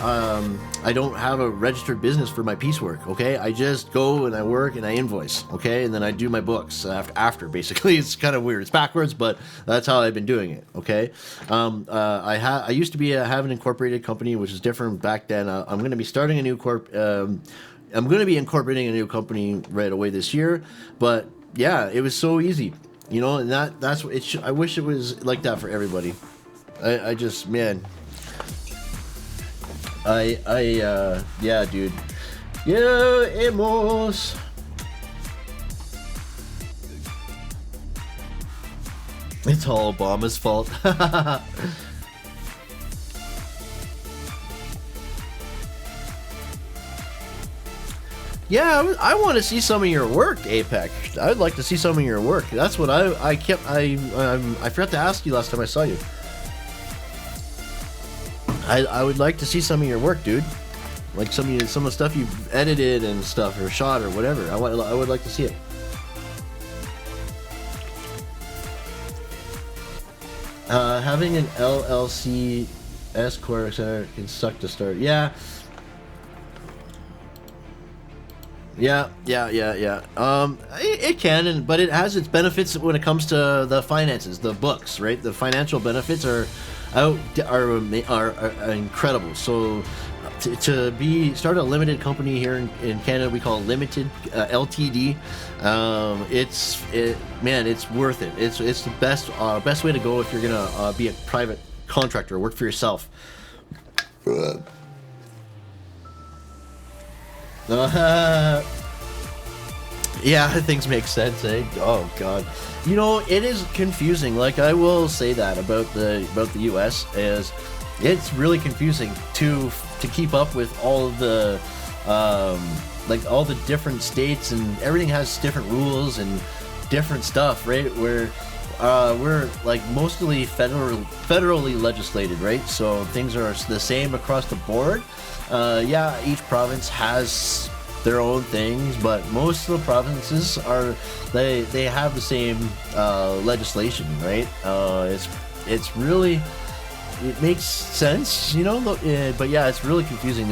don't have a registered business for my piecework. Okay, I just go and I work and I invoice. Okay, and then I do my books after. Basically, it's kind of weird. It's backwards, but that's how I've been doing it. Okay, I used to have an incorporated company, which is different back then. I'm going to be starting a new I'm going to be incorporating a new company right away this year. But yeah, it was so easy, and that's what it. I wish it was like that for everybody. I just, man. Yeah, dude. Yeah, Amos. It's all Obama's fault. Yeah, I want to see some of your work, Apex. I'd like to see some of your work. That's what I forgot to ask you last time I saw you. I would like to see some of your work, dude. Like some of the stuff you've edited and stuff, or shot, or whatever. I would like to see it. Having an LLC S corp can suck to start. Yeah. It can, but it has its benefits when it comes to the finances, the books, right? The financial benefits are incredible. So to start a limited company here in Canada, we call it limited LTD. It's worth it. It's the best way to go if you're gonna be a private contractor, work for yourself. Yeah, things make sense, eh? Oh god, it is confusing. Like, I will say that about the U.S. is it's really confusing to keep up with all of the all the different states, and everything has different rules and different stuff, right? Where we're like mostly federally legislated, right? So things are the same across the board. Yeah, each province has their own things, but most of the provinces they have the same legislation, right? It's really, it makes sense, but yeah, it's really confusing.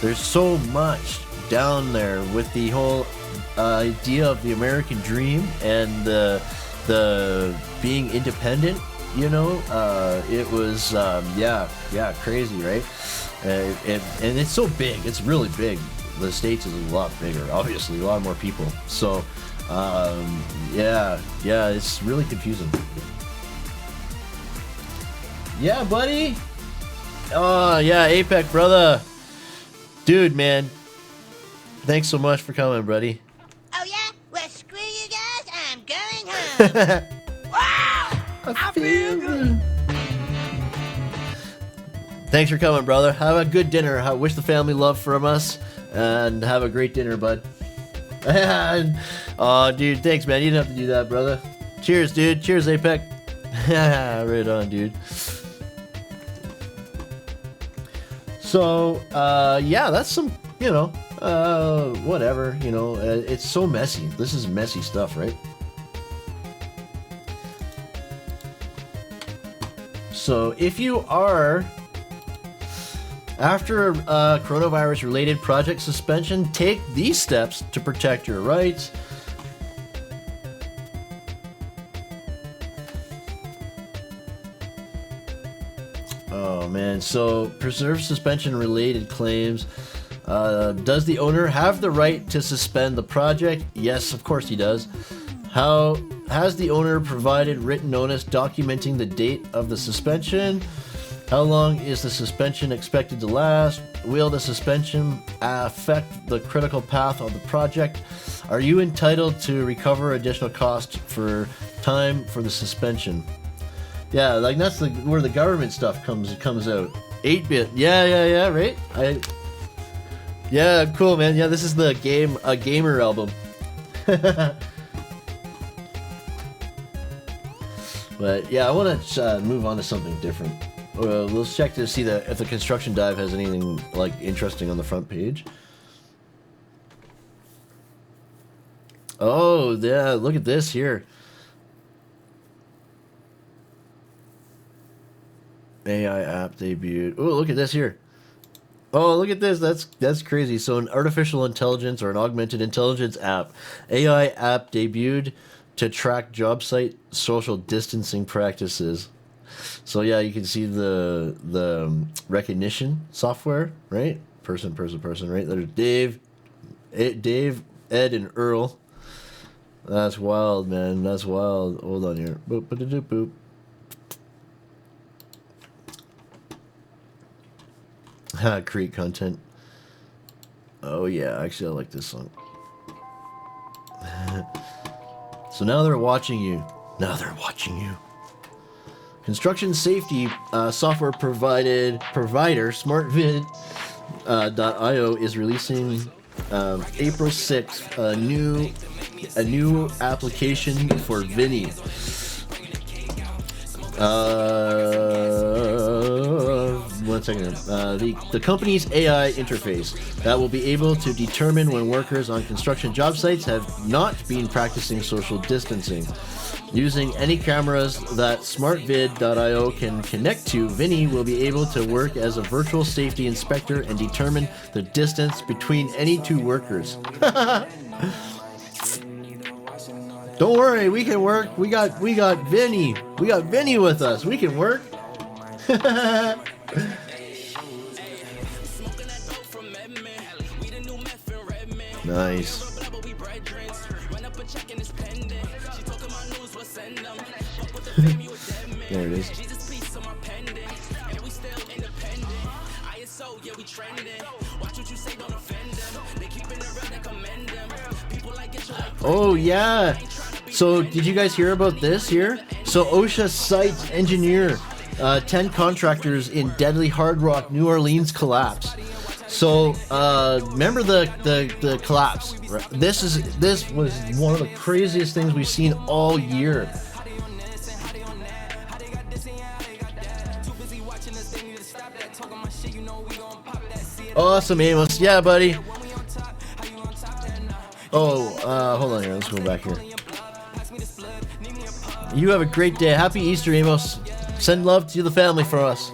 There's so much down there with the whole idea of the American dream and the being independent. you know, it was, yeah, crazy, right? And it's so big. It's really big. The States is a lot bigger, obviously, a lot more people. So, yeah, it's really confusing. Yeah, buddy. Oh, yeah, APEC, brother. Dude, man. Thanks so much for coming, buddy. Oh yeah? Well, screw you guys. I'm going home. Wow! I feel good. Thanks for coming, brother. Have a good dinner. I wish the family love from us, and have a great dinner, bud. Oh, dude, thanks, man. You didn't have to do that, brother. Cheers, dude. Cheers, APEC. Right on, dude. So, yeah, that's some, you know, whatever, you know, it's so messy. This is messy stuff, right? So, if you are after a coronavirus-related project suspension, take these steps to protect your rights. Oh man, so preserve suspension-related claims. Does the owner have the right to suspend the project? Yes, of course he does. How has the owner provided written notice documenting the date of the suspension? How long is the suspension expected to last? Will the suspension affect the critical path of the project? Are you entitled to recover additional costs for time for the suspension? Yeah, like that's where the government stuff comes out. 8-bit. Yeah, right? Yeah, cool, man. Yeah, this is the gamer album. But yeah, I want to move on to something different. Let's check to see if the construction dive has anything like interesting on the front page. Oh, yeah, look at this here. AI app debuted. Oh, look at this here. Oh, look at this. That's crazy. So an artificial intelligence or an augmented intelligence app. AI app debuted to track job site social distancing practices. So yeah, you can see the recognition software, right? Person, right? There's Dave, Ed, and Earl. That's wild, man. That's wild. Hold on here. Boop, boop, boop, boop. Create content. Oh yeah, actually I like this song. So now they're watching you. Construction safety software provider SmartVid.io is releasing April 6th a new application for Vinny. One second. The company's AI interface that will be able to determine when workers on construction job sites have not been practicing social distancing. Using any cameras that SmartVid.io can connect to, Vinny will be able to work as a virtual safety inspector and determine the distance between any two workers. Don't worry, we can work. We got Vinny. We got Vinny with us. We can work. Nice. There it is. Oh yeah. So did you guys hear about this here? So OSHA site engineer, 10 contractors in deadly hard rock New Orleans collapse. So remember the collapse. Right? This was one of the craziest things we've seen all year. Awesome, Amos. Yeah, buddy. Oh, hold on here. Let's go back here. You have a great day. Happy Easter, Amos. Send love to the family for us.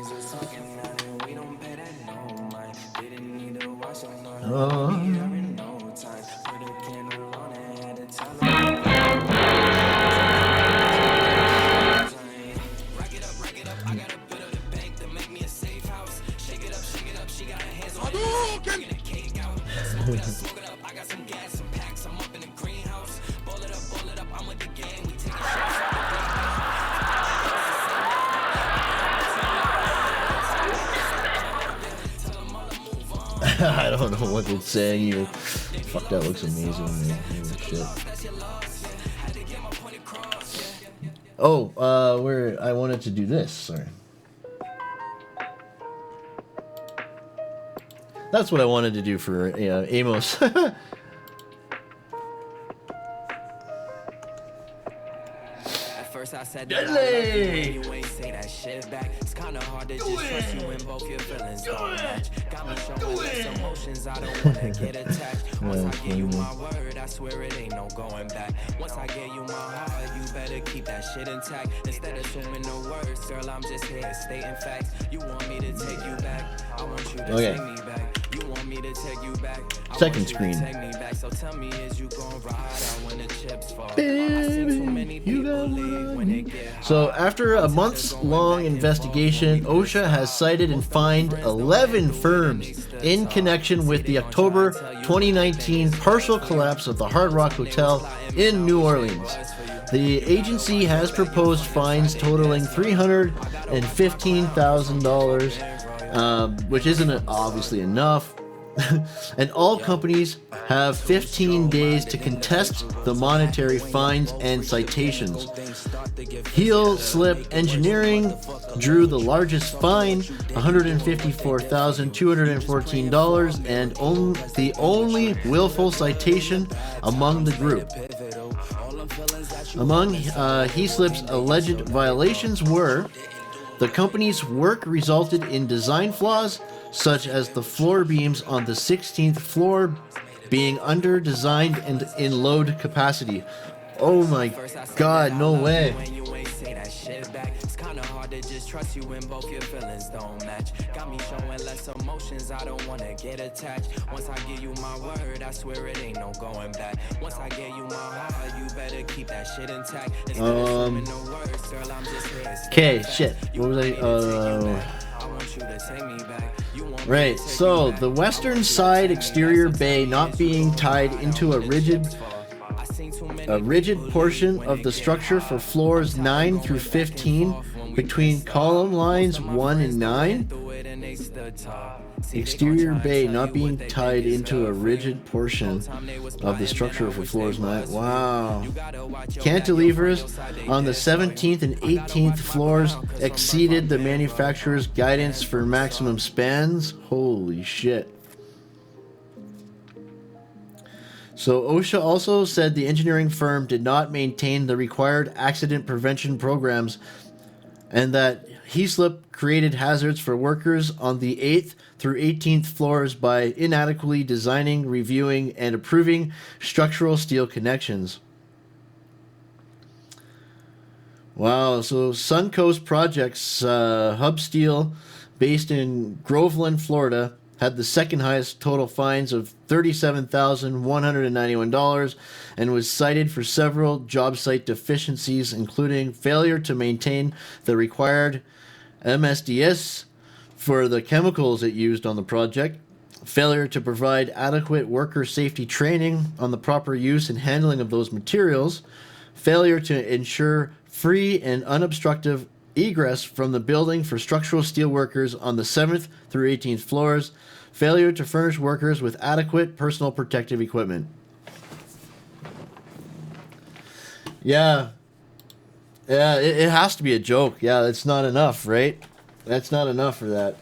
I don't know what it's saying. You, fuck, that looks amazing, man. Holy shit. Oh, where I wanted to do this. Sorry. That's what I wanted to do for Amos. First I said that I love you, you ain't say that shit back. It's kinda hard to just trust you when both your feelings don't match. Got me showing less emotions, I don't wanna get attacked. Once I give you my word, I swear it ain't no going back. Once I gave you my heart, you better keep that shit intact. Instead of assuming the words, girl, I'm just here stating facts. You want me to take you back, I want you to take me back. You want me to take you back, I Second want you screen. to take me back. So tell me, is you gon' ride out when the chips fall? Baby, I seen too many people leave when they get hot. So after a months-long investigation, OSHA has cited and fined 11 firms in connection with the October 2019 partial collapse of the Hard Rock Hotel in New Orleans. The agency has proposed fines totaling $315,000, which isn't obviously enough. And all companies have 15 days to contest the monetary fines and citations. Heel Slip Engineering drew the largest fine, $154,214, and the only willful citation among the group. Among Heaslip's alleged violations were: the company's work resulted in design flaws, such as the floor beams on the 16th floor being under-designed and in load capacity. Oh my god, no way. It's kinda hard to just trust you when both your feelings don't match. Got me showing less emotions, I don't wanna get attached. Once I give you my word, I swear it ain't no going back. Once I gave you my heart, you better keep that shit intact. Okay, shit. What was I? Right, so the western side exterior bay not being tied into a rigid portion of the structure for floors 9 through 15 between column lines 1 and 9. Exterior bay not being tied into a rigid portion of the structure for floors 9. Wow. Cantilevers on the 17th and 18th floors exceeded the manufacturer's guidance for maximum spans. Holy shit. So OSHA also said the engineering firm did not maintain the required accident prevention programs, and that Heaslip created hazards for workers on the 8th through 18th floors by inadequately designing, reviewing, and approving structural steel connections. Wow, so Suncoast Projects, Hub Steel, based in Groveland, Florida, had the second highest total fines of $37,191 and was cited for several job site deficiencies, including failure to maintain the required MSDS for the chemicals it used on the project, failure to provide adequate worker safety training on the proper use and handling of those materials, failure to ensure free and unobstructed egress from the building for structural steel workers on the 7th through 18th floors, failure to furnish workers with adequate personal protective equipment. Yeah, it has to be a joke. Yeah, it's not enough, right? That's not enough for that.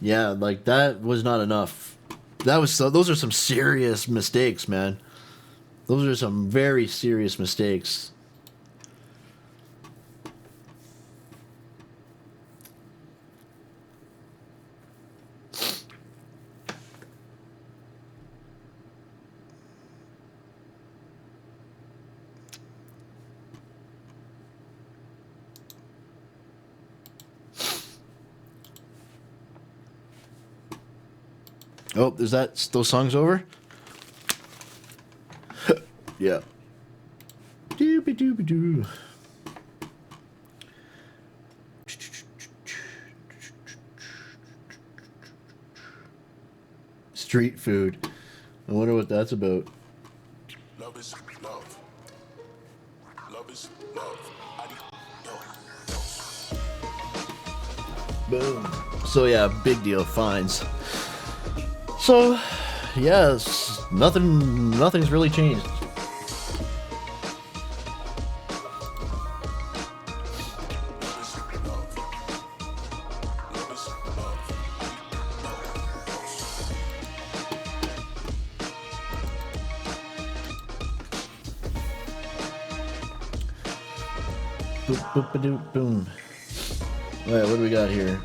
Yeah, like that was not enough. Those are some serious mistakes, man. Those are some very serious mistakes. Oh, is that those songs over? Yeah. Doobie doobie doo. Street food. I wonder what that's about. Love is love. Love is love. Boom. So yeah, big deal. Fines. So, yes, nothing's really changed. Boop, boop, ba-doop, boom. All right, what do we got here?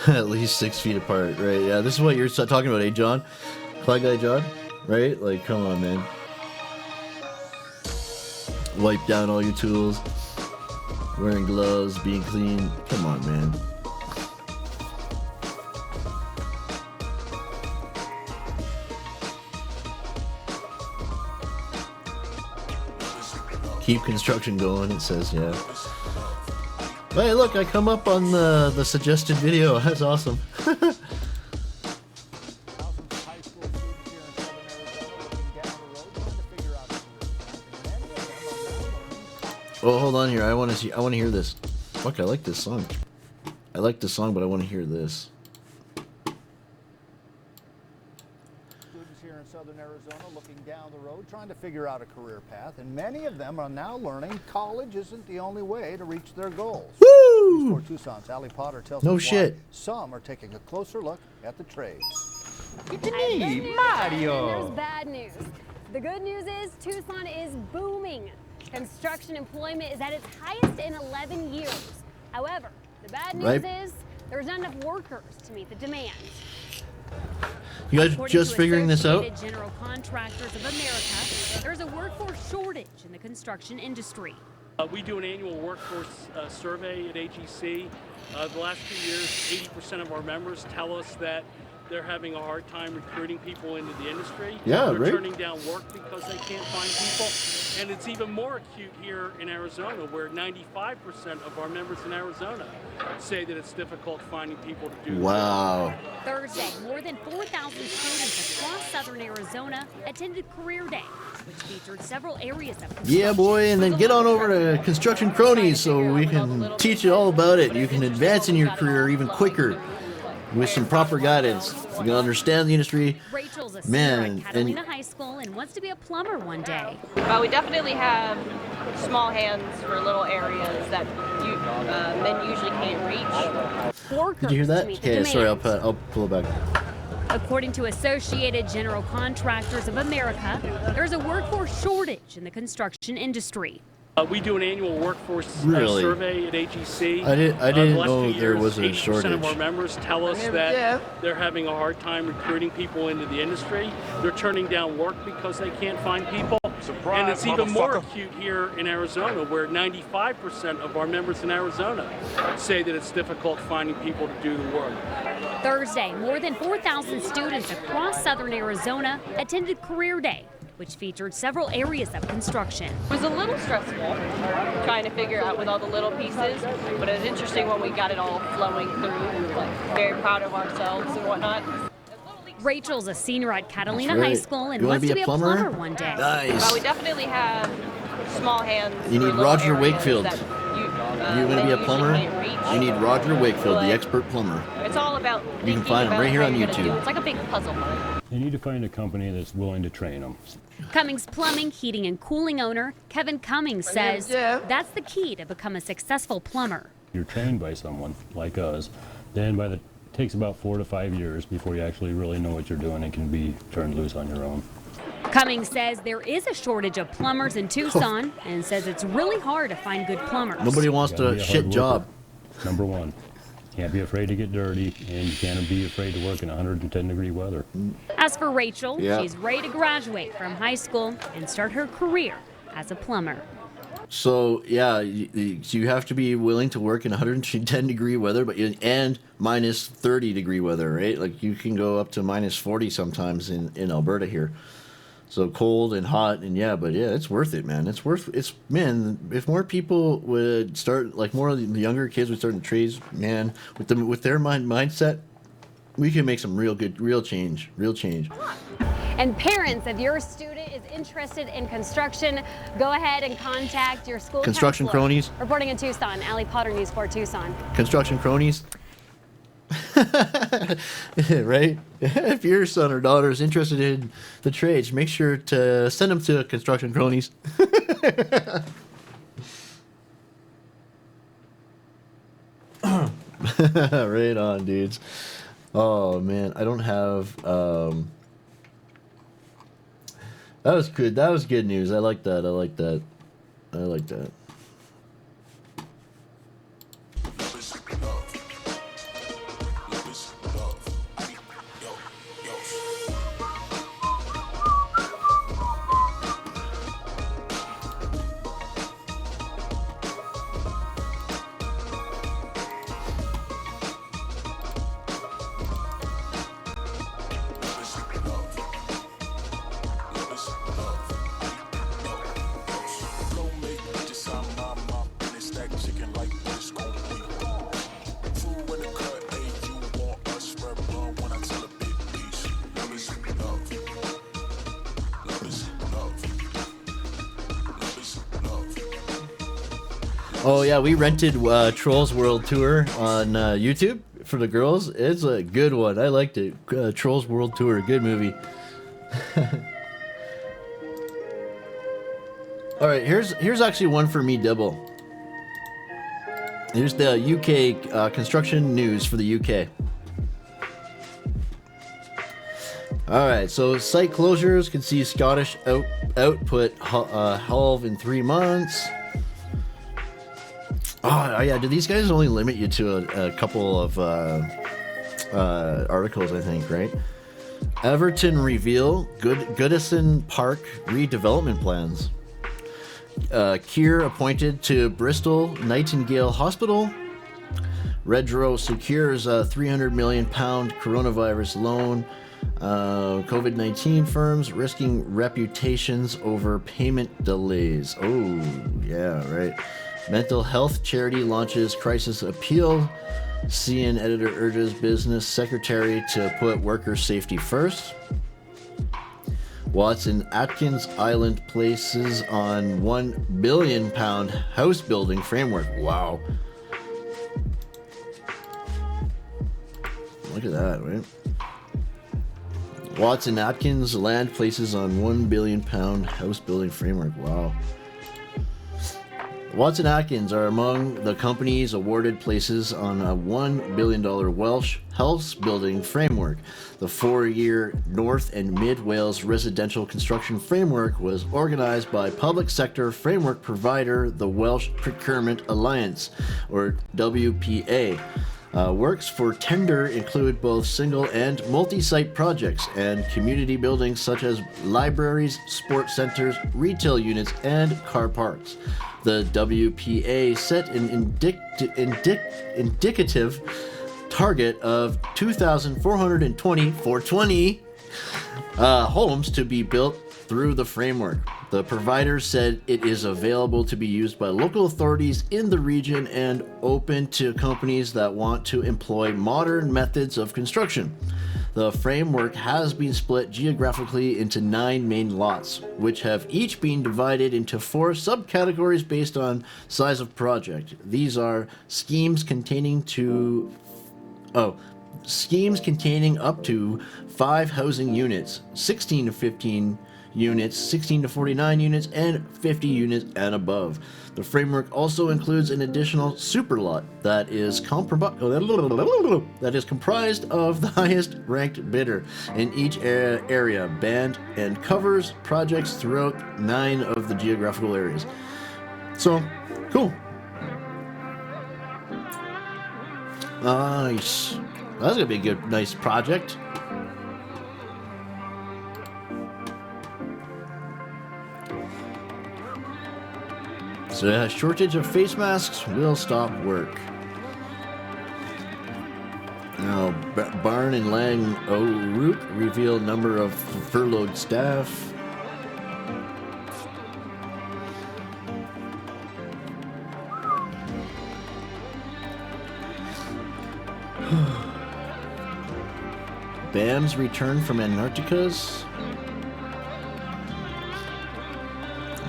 At least 6 feet apart, right? Yeah, this is what you're talking about, eh, John? Clyde Guy John? Right? Like, come on, man. Wipe down all your tools. Wearing gloves, being clean. Come on, man. Keep construction going, it says, yeah. Hey, look, I come up on the suggested video. That's awesome. Oh, hold on here. I want to hear this. Fuck, I like this song. I like this song, but I want to hear this. Students here in southern Arizona looking down the road, trying to figure out a career path, and many of them are now learning college isn't the only way to reach their goals. Woo! For Tucson's Allie Potter tells No us shit. why some are taking a closer look at the trades. Hey, Mario! There's bad news. The good news is Tucson is booming. Construction employment is at its highest in 11 years. However, the bad news is there's not enough workers to meet the demand. You guys just figuring this out? General Contractors of America, there's a workforce shortage in the construction industry. We do an annual workforce survey at AGC. The last 2 years, 80% of our members tell us that they're having a hard time recruiting people into the industry. Yeah, they're right. turning down work because they can't find people. And it's even more acute here in Arizona, where 95% of our members in Arizona say that it's difficult finding people to do the Wow. Thursday, more than 4,000 students across southern Arizona attended Career Day, which featured several areas of construction. Yeah, boy, and then get on over to Construction Kronies so we can teach you all about it. You can advance in your career even quicker with some proper guidance. You can understand the industry. Rachel's a Man, senior at Catalina High School and wants to be a plumber one day. We definitely have small hands for little areas that men usually can't reach. Did you hear that? Okay, sorry, I'll pull it back. According to Associated General Contractors of America, there's a workforce shortage in the construction industry. We do an annual workforce Really? survey at AGC. I didn't the last know 2 there years, was a 80% shortage. of our members tell us that they're having a hard time recruiting people into the industry. They're turning down work because they can't find people. Surprise, and it's even more motherfucker. acute here in Arizona, where 95% of our members in Arizona say that it's difficult finding people to do the work. Thursday, more than 4,000 students across southern Arizona attended Career Day, which featured several areas of construction. It was a little stressful trying to figure out with all the little pieces, but it was interesting when we got it all flowing through, like very proud of ourselves and whatnot. Rachel's a senior at Catalina That's right. High School and You wanna wants to be a plumber plumber? one day. Nice. We definitely have small hands. You for need little Roger areas Wakefield. that You want to be a men plumber? usually can't reach. You need Roger Wakefield, the Like, expert plumber. It's all about You can find him right here on YouTube. It's like a big puzzle. You need to find a company that's willing to train them. Cummings Plumbing, Heating and Cooling owner Kevin Cummings says that's the key to become a successful plumber. You're trained by someone like us, then it takes about 4 to 5 years before you actually really know what you're doing and can be turned loose on your own. Cummings says there is a shortage of plumbers in Tucson and says it's really hard to find good plumbers. Nobody wants You gotta to be a shit hard job. worker. Number one, can't be afraid to get dirty, and you can't be afraid to work in 110-degree weather. As for Rachel, Yeah. she's ready to graduate from high school and start her career as a plumber. So yeah, you have to be willing to work in 110-degree weather, and minus 30-degree weather, right? Like you can go up to minus 40 sometimes in Alberta here. So cold and hot, and but it's worth it, man. Man, if more people would start, like more of the younger kids would start in trades, man, with their mindset, we can make some real change. And parents, if your student is interested in construction, go ahead and contact your school Construction counselor. Cronies. Reporting in Tucson, Allie Potter, News 4 Tucson. Construction Cronies. Right? If your son or daughter is interested in the trades, make sure to send them to Construction Cronies. Right on, dudes. Oh man, I don't have that was good. That was good news. I like that. Oh yeah, we rented Trolls World Tour on YouTube for the girls. It's a good one. I liked it. Trolls World Tour, good movie. All right, here's actually one for me double. Here's the UK construction news for the UK. All right, so site closures can see Scottish output halve in 3 months. Oh yeah, do these guys only limit you to a couple of articles, I think, right? Everton reveal Goodison Park redevelopment plans. Keir appointed to Bristol Nightingale Hospital. Redrow secures a £300 million coronavirus loan. COVID-19 firms risking reputations over payment delays. Oh, yeah, right. Mental health charity launches crisis appeal. CN editor urges business secretary to put worker safety first. Watson Atkins Island places on £1 billion house building framework. Wow. Look at that, right? Watson Atkins land places on £1 billion house building framework. Wow. Watson Atkins are among the companies awarded places on a $1 billion Welsh house building framework. The 4-year North and Mid Wales residential construction framework was organized by public sector framework provider the Welsh Procurement Alliance, or WPA. Works for tender include both single and multi-site projects and community buildings such as libraries, sports centers, retail units, and car parks. The WPA set an indicative target of 2,420 homes to be built through the framework. The provider said it is available to be used by local authorities in the region and open to companies that want to employ modern methods of construction. The framework has been split geographically into 9 main lots, which have each been divided into 4 subcategories based on size of project. These are schemes containing up to 5 housing units, 16 to 15 units, 16 to 49 units, and 50 units and above. The framework also includes an additional super lot that is comprised of the highest ranked bidder in each area band and covers projects throughout 9 of the geographical areas. So, cool. Nice. That's gonna be a good, nice project. So a shortage of face masks will stop work. Now, Barn and Lang O'Rourke reveal number of furloughed staff. BAM's return from Antarcticas.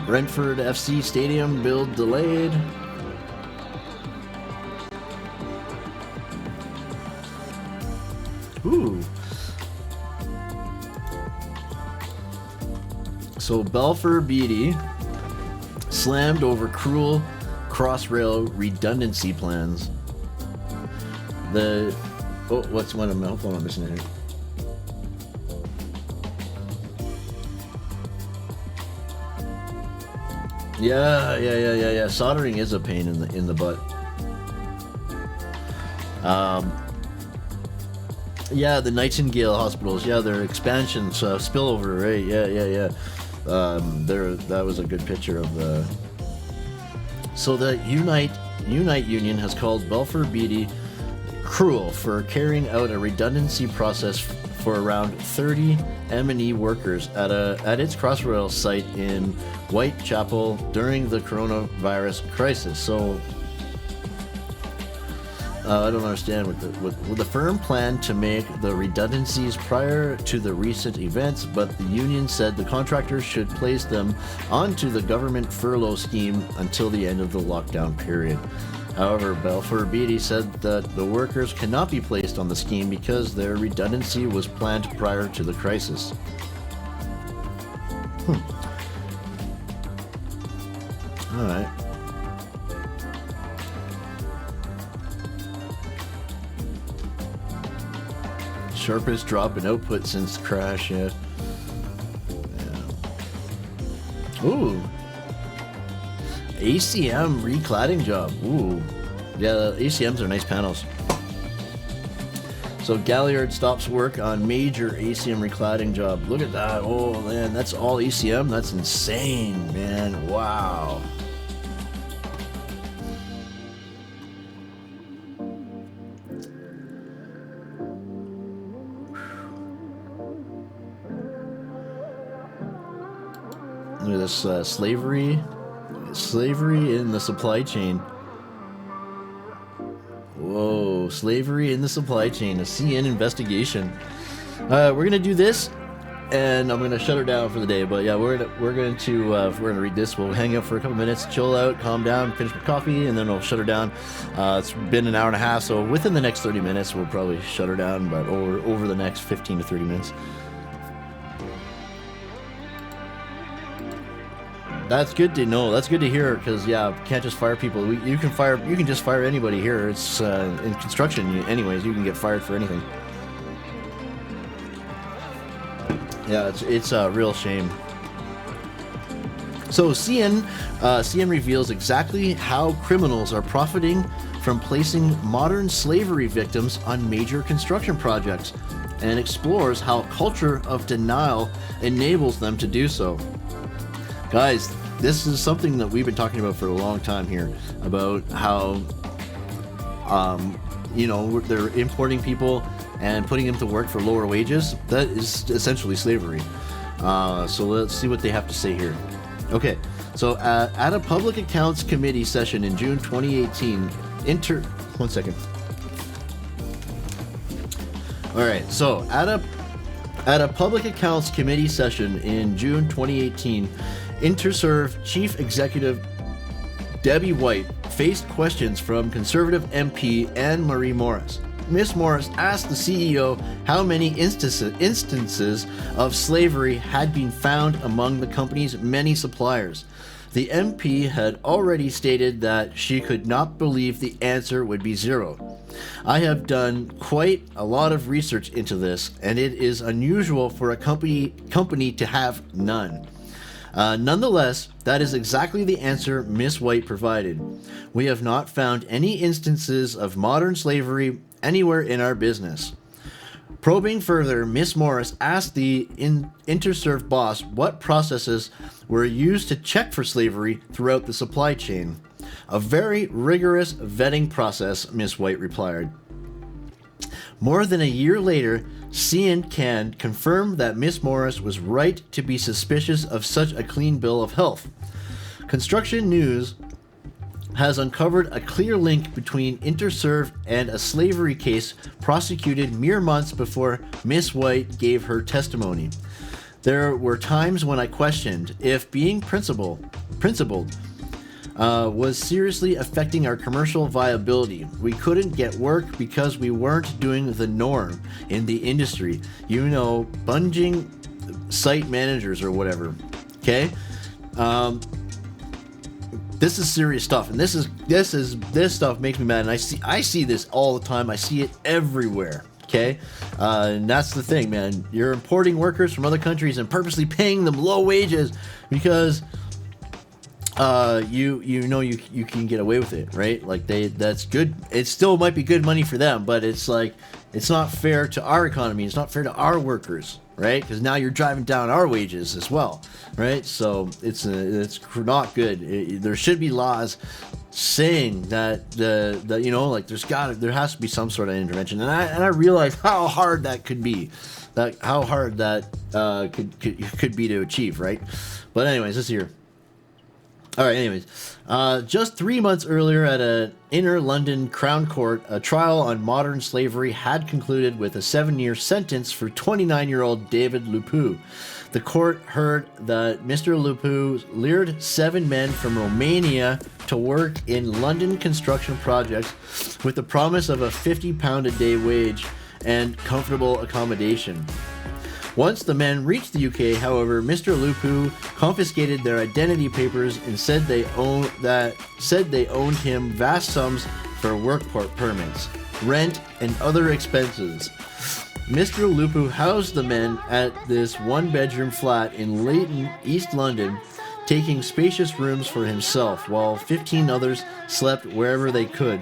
Brentford FC Stadium build delayed. Ooh. So Balfour Beatty slammed over cruel Crossrail redundancy plans. What's one of them? Hold on, I'm missing it. Yeah. Soldering is a pain in the butt. Yeah, the Nightingale hospitals. Yeah, their expansions, spillover. Right? Yeah. That was a good picture of the. So the Unite Union has called Balfour Beatty cruel for carrying out a redundancy process for around 30 M&E workers at its Crossrail site in Whitechapel during the coronavirus crisis. So I don't understand what the firm planned to make the redundancies prior to the recent events, but the union said the contractors should place them onto the government furlough scheme until the end of the lockdown period. However, Balfour Beatty said that the workers cannot be placed on the scheme because their redundancy was planned prior to the crisis. Alright. Sharpest drop in output since crash, yeah. Ooh. ACM recladding job. Ooh. Yeah, the ACMs are nice panels. So Galliard stops work on major ACM recladding job. Look at that. Oh man, that's all ACM? That's insane, man. Wow. Look at this slavery in the supply chain. Whoa, slavery in the supply chain, a CN investigation. We're gonna do this, and I'm gonna shut her down for the day. But yeah, we're gonna read this. We'll hang out for a couple minutes, chill out, calm down, finish my coffee, and then we'll shut her down. It's been an hour and a half, so within the next 30 minutes, we'll probably shut her down. But over the next 15 to 30 minutes. That's good to know. That's good to hear, because yeah, can't just fire people. You can just fire anybody here. It's in construction, anyways. You can get fired for anything. Yeah, it's a real shame. So CN reveals exactly how criminals are profiting from placing modern slavery victims on major construction projects, and explores how culture of denial enables them to do so. Guys, this is something that we've been talking about for a long time here, about how, they're importing people and putting them to work for lower wages. That is essentially slavery. So let's see what they have to say here. Okay, so at a Public Accounts Committee session in June 2018, one second. All right, so at a Public Accounts Committee session in June 2018, Interserve Chief Executive Debbie White faced questions from Conservative MP Anne-Marie Morris. Ms. Morris asked the CEO how many instances of slavery had been found among the company's many suppliers. The MP had already stated that she could not believe the answer would be 0. I have done quite a lot of research into this, and it is unusual for a company to have none. Nonetheless, that is exactly the answer Ms. White provided. We have not found any instances of modern slavery anywhere in our business. Probing further, Miss Morris asked the Interserve boss what processes were used to check for slavery throughout the supply chain. A very rigorous vetting process, Miss White replied. More than a year later, Can confirmed that Miss Morris was right to be suspicious of such a clean bill of health. Construction News has uncovered a clear link between Interserve and a slavery case prosecuted mere months before Miss White gave her testimony. There were times when I questioned if being principled was seriously affecting our commercial viability. We couldn't get work because we weren't doing the norm in the industry. You know, bunging site managers or whatever. Okay? This is serious stuff, and this stuff makes me mad, and I see this all the time. I see it everywhere. Okay, and that's the thing, man. You're importing workers from other countries and purposely paying them low wages because you know you can get away with it, right? Like that's good. It still might be good money for them, but it's like it's not fair to our economy. It's not fair to our workers, right? Because now you're driving down our wages as well, right? So it's not good. There should be laws saying that the you know, like there has to be some sort of intervention, and I realize how hard that could be, how hard that could be to achieve, right? But anyways, this here. All right, anyways, just 3 months earlier at an inner London Crown Court, a trial on modern slavery had concluded with a 7-year sentence for 29-year-old David Lupu. The court heard that Mr. Lupu lured 7 men from Romania to work in London construction projects with the promise of a £50 a day wage and comfortable accommodation. Once the men reached the UK, however, Mr. Lupu confiscated their identity papers and said they owned him vast sums for work permits, rent, and other expenses. Mr. Lupu housed the men at this one-bedroom flat in Leighton, East London, taking spacious rooms for himself, while 15 others slept wherever they could.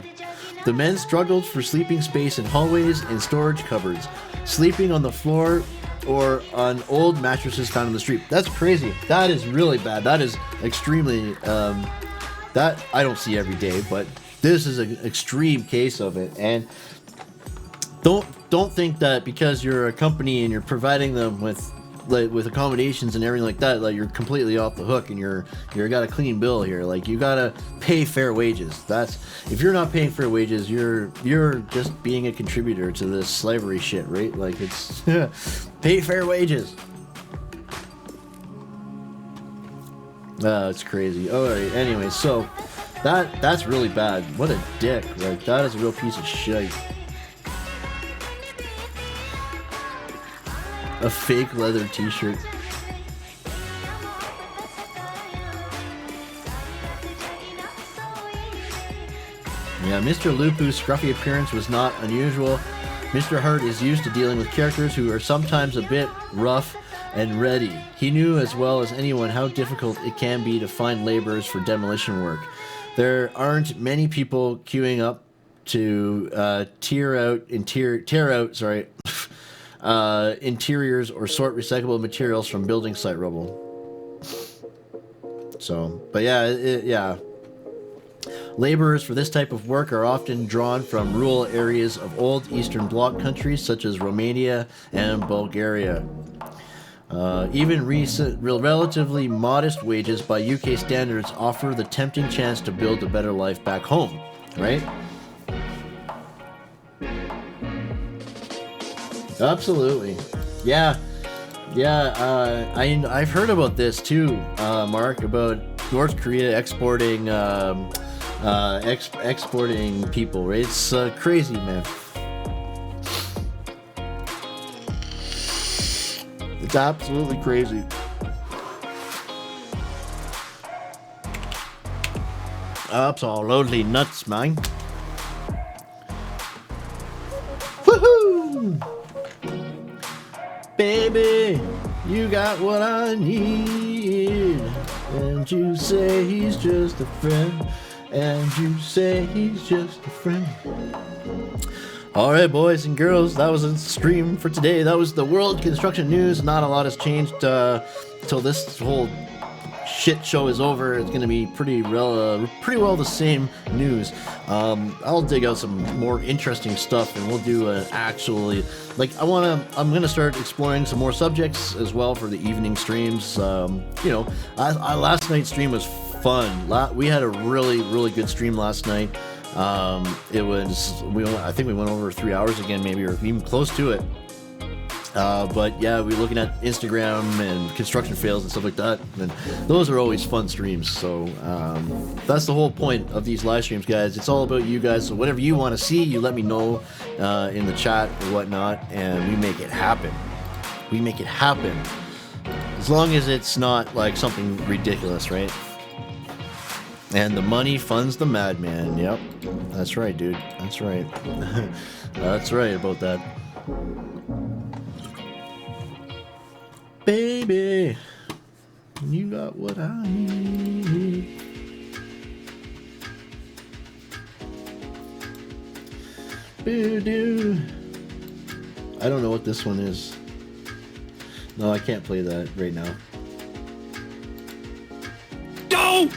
The men struggled for sleeping space in hallways and storage cupboards, sleeping on the floor or on old mattresses found on the street. That's crazy. That is really bad. That is extremely, that I don't see every day, but this is an extreme case of it. And don't think that because you're a company and you're providing them with accommodations and everything like that, like you're completely off the hook and you're got a clean bill here. Like you gotta pay fair wages. If you're not paying fair wages, you're just being a contributor to this slavery shit, right? Like it's pay fair wages. It's crazy. All right. Anyway, so that's really bad. What a dick. Like that is a real piece of shit. A fake leather t-shirt. Yeah, Mr. Lupu's scruffy appearance was not unusual. Mr. Hart is used to dealing with characters who are sometimes a bit rough and ready. He knew as well as anyone how difficult it can be to find laborers for demolition work. There aren't many people queuing up to tear out interiors or sort recyclable materials from building site rubble. So, but yeah, laborers for this type of work are often drawn from rural areas of old Eastern Bloc countries such as Romania and Bulgaria. Even recent, relatively modest wages by UK standards offer the tempting chance to build a better life back home, right? Absolutely. Yeah. I've heard about this too, Mark, about North Korea exporting exporting people, right? It's crazy, man. It's absolutely crazy. Absolutely nuts, man. Woohoo! Baby, you got what I need. And you say he's just a friend. And you say he's just a friend. All right, boys and girls, that was a stream for today. That was the world construction news. Not a lot has changed till this whole shit show is over. It's going to be pretty well the same news. I'll dig out some more interesting stuff, and we'll do an actually I'm going to start exploring some more subjects as well for the evening streams. Last night's stream was fun. We had a really good stream last night. I think we went over 3 hours again, maybe, or even close to it. But yeah, we're looking at Instagram and construction fails and stuff like that, and those are always fun streams. So that's the whole point of these live streams, guys. It's all about you guys. So whatever you want to see, you let me know in the chat or whatnot, and we make it happen. We make it happen, as long as it's not like something ridiculous, right? And the money funds the madman. Yep, that's right, dude. That's right. That's right about that. Baby, you got what I need. Boo-doo. I don't know what this one is. No, I can't play that right now. Go!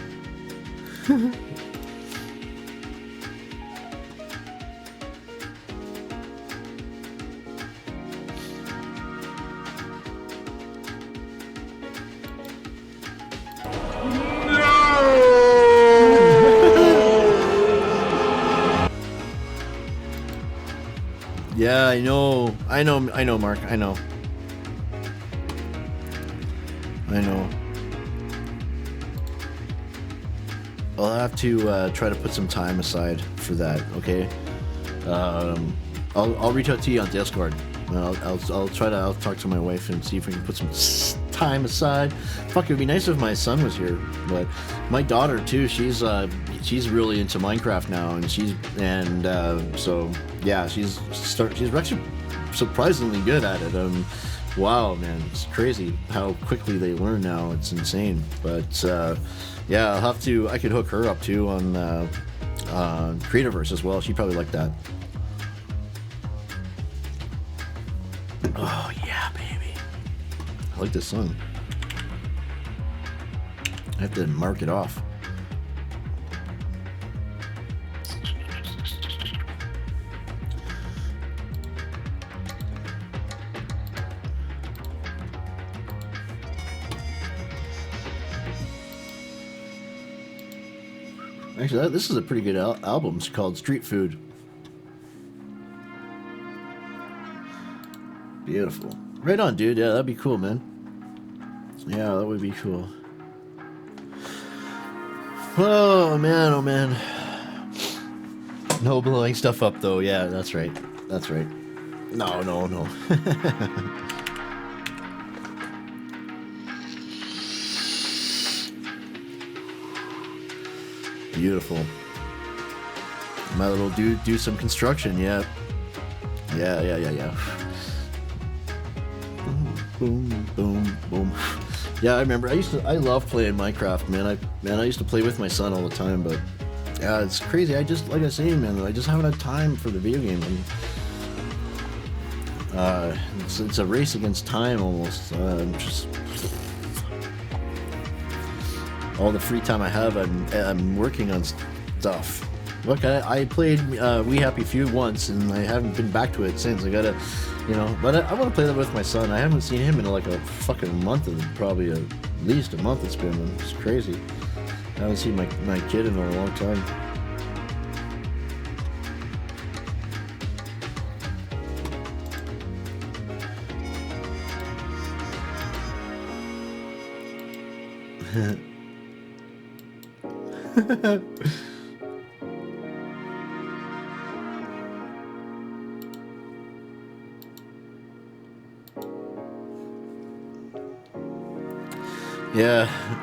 Yeah, I know, Mark, I know. I'll have to try to put some time aside for that, okay? I'll reach out to you on Discord. I'll talk to my wife and see if we can put some time aside. Fuck, it would be nice if my son was here, but my daughter too. She's really into Minecraft now, and she's actually surprisingly good at it. Wow, man, it's crazy how quickly they learn now. It's insane. But yeah, I could hook her up too on Creativerse as well. She'd probably like that. Oh yeah, baby. I like this song. I have to mark it off. Actually, this is a pretty good album. It's called Street Food. Beautiful. Right on, dude. Yeah, that'd be cool, man. Yeah, that would be cool. Oh, man. Oh, man. No blowing stuff up, though. Yeah, that's right. That's right. No. Beautiful. My little dude do some construction, yeah. Yeah. Boom. Yeah, I remember. I love playing Minecraft, man. I used to play with my son all the time, but yeah, it's crazy. Like I say, man, I just haven't had time for the video game. It's a race against time almost. Just all the free time I have, I'm working on stuff. Look, I played We Happy Few once, and I haven't been back to it since. I gotta, but I want to play that with my son. I haven't seen him in like a fucking month, probably at least a month it's been. It's crazy. I haven't seen my kid in a long time.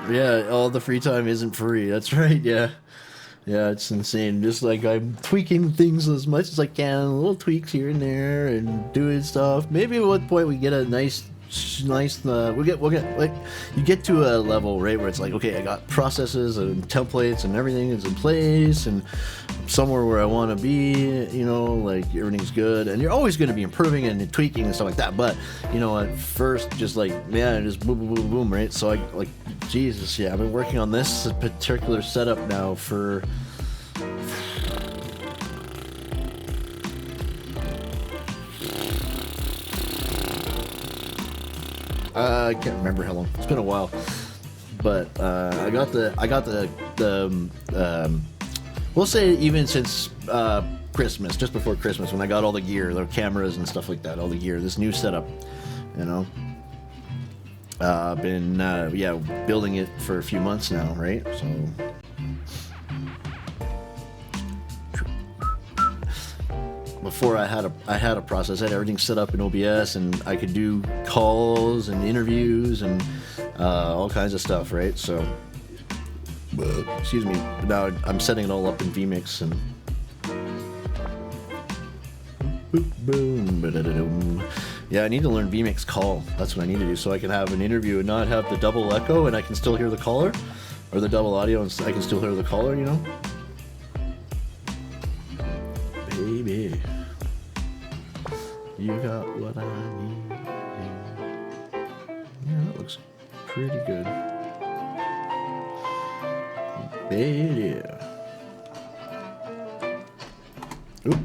Yeah, all the free time isn't free. That's right, yeah. Yeah, it's insane. Just like I'm tweaking things as much as I can, little tweaks here and there, and doing stuff. Maybe at one point we get a nice nice. We'll get like you get to a level, right, where it's like, okay, I got processes and templates and everything is in place and somewhere where I want to be, you know, like everything's good, and you're always going to be improving and tweaking and stuff like that. But you know, at first, just like, man, just boom, boom, boom, boom, right? So I like, Jesus, yeah, I've been working on this particular setup now for. I can't remember how long. It's been a while, but I got the we'll say even since Christmas, just before Christmas, when I got all the gear, the cameras and stuff like that, all the gear, this new setup, you know. I've been building it for a few months now, right? So. Before I had a process, I had everything set up in OBS, and I could do calls and interviews and all kinds of stuff, right? So, excuse me. Now I'm setting it all up in vMix and boom. Yeah, I need to learn vMix call. That's what I need to do, so I can have an interview and not have the double echo, and I can still hear the caller, or the double audio, and I can still hear the caller. You know, baby. You got what I need. Yeah, that looks pretty good. Baby. Oop.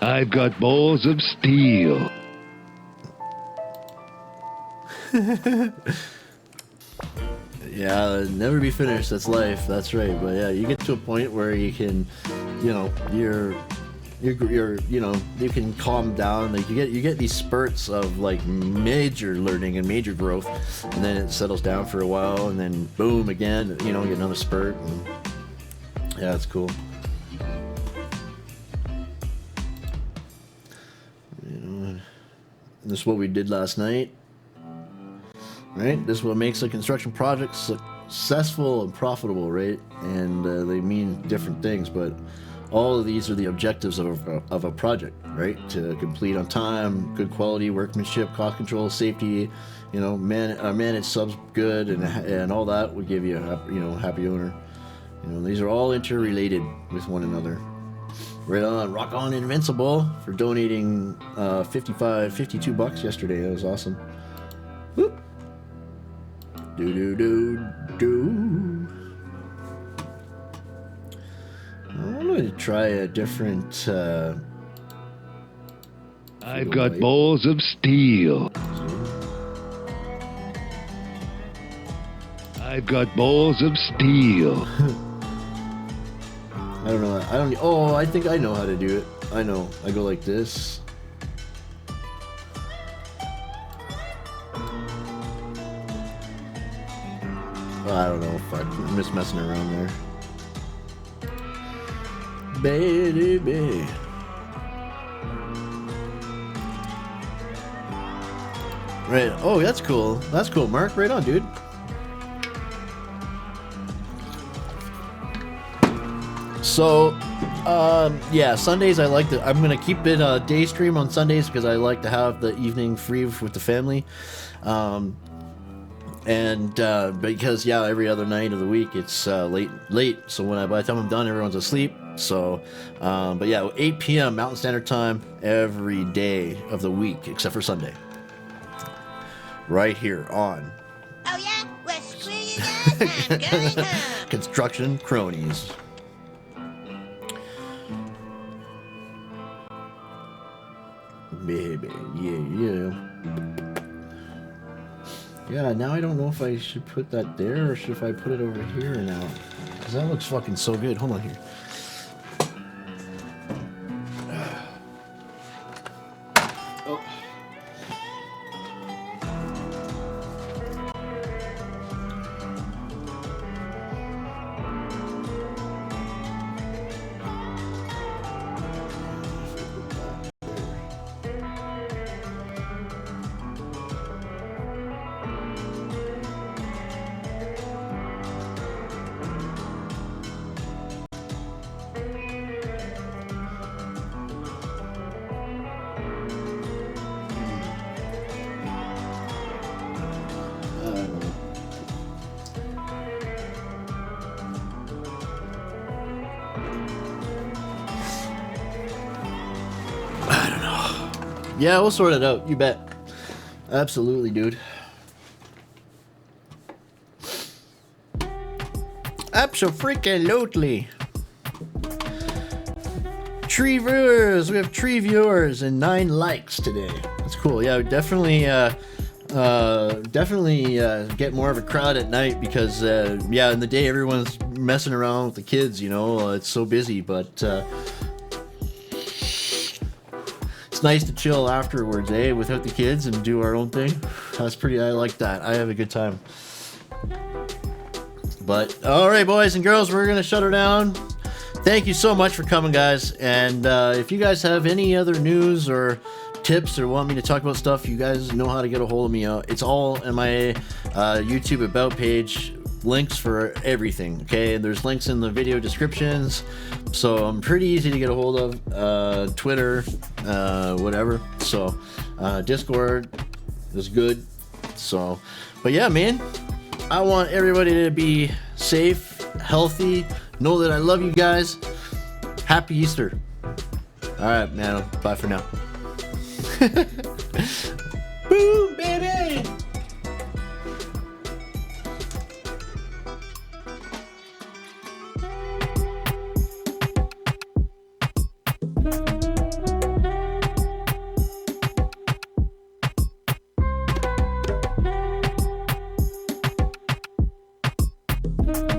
I've got balls of steel. Yeah, never be finished. That's life. That's right. But yeah, you get to a point where you can, you know, you're you know, you can calm down. Like you get these spurts of like major learning and major growth, and then it settles down for a while, and then boom again. You know, you get another spurt. And yeah, it's cool. You know, this is what we did last night. Right? This is what makes a construction project successful and profitable, right? And they mean different things, but all of these are the objectives of a project, right? To complete on time, good quality, workmanship, cost control, safety, you know, manage subs good, and all that would give you a happy owner. You know, these are all interrelated with one another. Right on, rock on, Invincible, for donating $52 yesterday. That was awesome. Whoop. Do. I'm going to try a different. I've got balls of steel. I've got balls of steel. I don't know. Oh, I think I know how to do it. I know. I go like this. I don't know if I'm just messing around there. Baby. Right. Oh, that's cool. That's cool, Mark. Right on, dude. So, yeah, Sundays I'm gonna keep it day stream on Sundays because I like to have the evening free with the family. And because every other night of the week it's late. So by the time I'm done, everyone's asleep. So, but yeah, 8 p.m. Mountain Standard Time every day of the week except for Sunday. Right here on. Oh yeah, well screw you guys, I'm going home. Construction Kronies. Baby, yeah. Yeah, now I don't know if I should put that there or if I put it over here now. Because that looks fucking so good. Hold on here. Oh. Yeah, we'll sort it out. You bet. Absolutely, dude. Abso-freaking-lutely. Tree viewers. We have tree viewers and 9 likes today. That's cool. Yeah, definitely get more of a crowd at night because yeah, in the day everyone's messing around with the kids, you know, it's so busy, but it's nice to chill afterwards, without the kids and do our own thing. That's pretty, I like that. I have a good time. But all right, boys and girls, we're gonna shut her down. Thank you so much for coming, guys, and if you guys have any other news or tips or want me to talk about stuff, you guys know how to get a hold of me. It's all in my YouTube about page, links for everything, okay? And there's links in the video descriptions, so I'm pretty easy to get a hold of. Twitter, whatever. So Discord is good. So, but yeah, man, I want everybody to be safe, healthy, know that I love you guys. Happy Easter. All right, man, bye for now. Boom, baby! Thank you.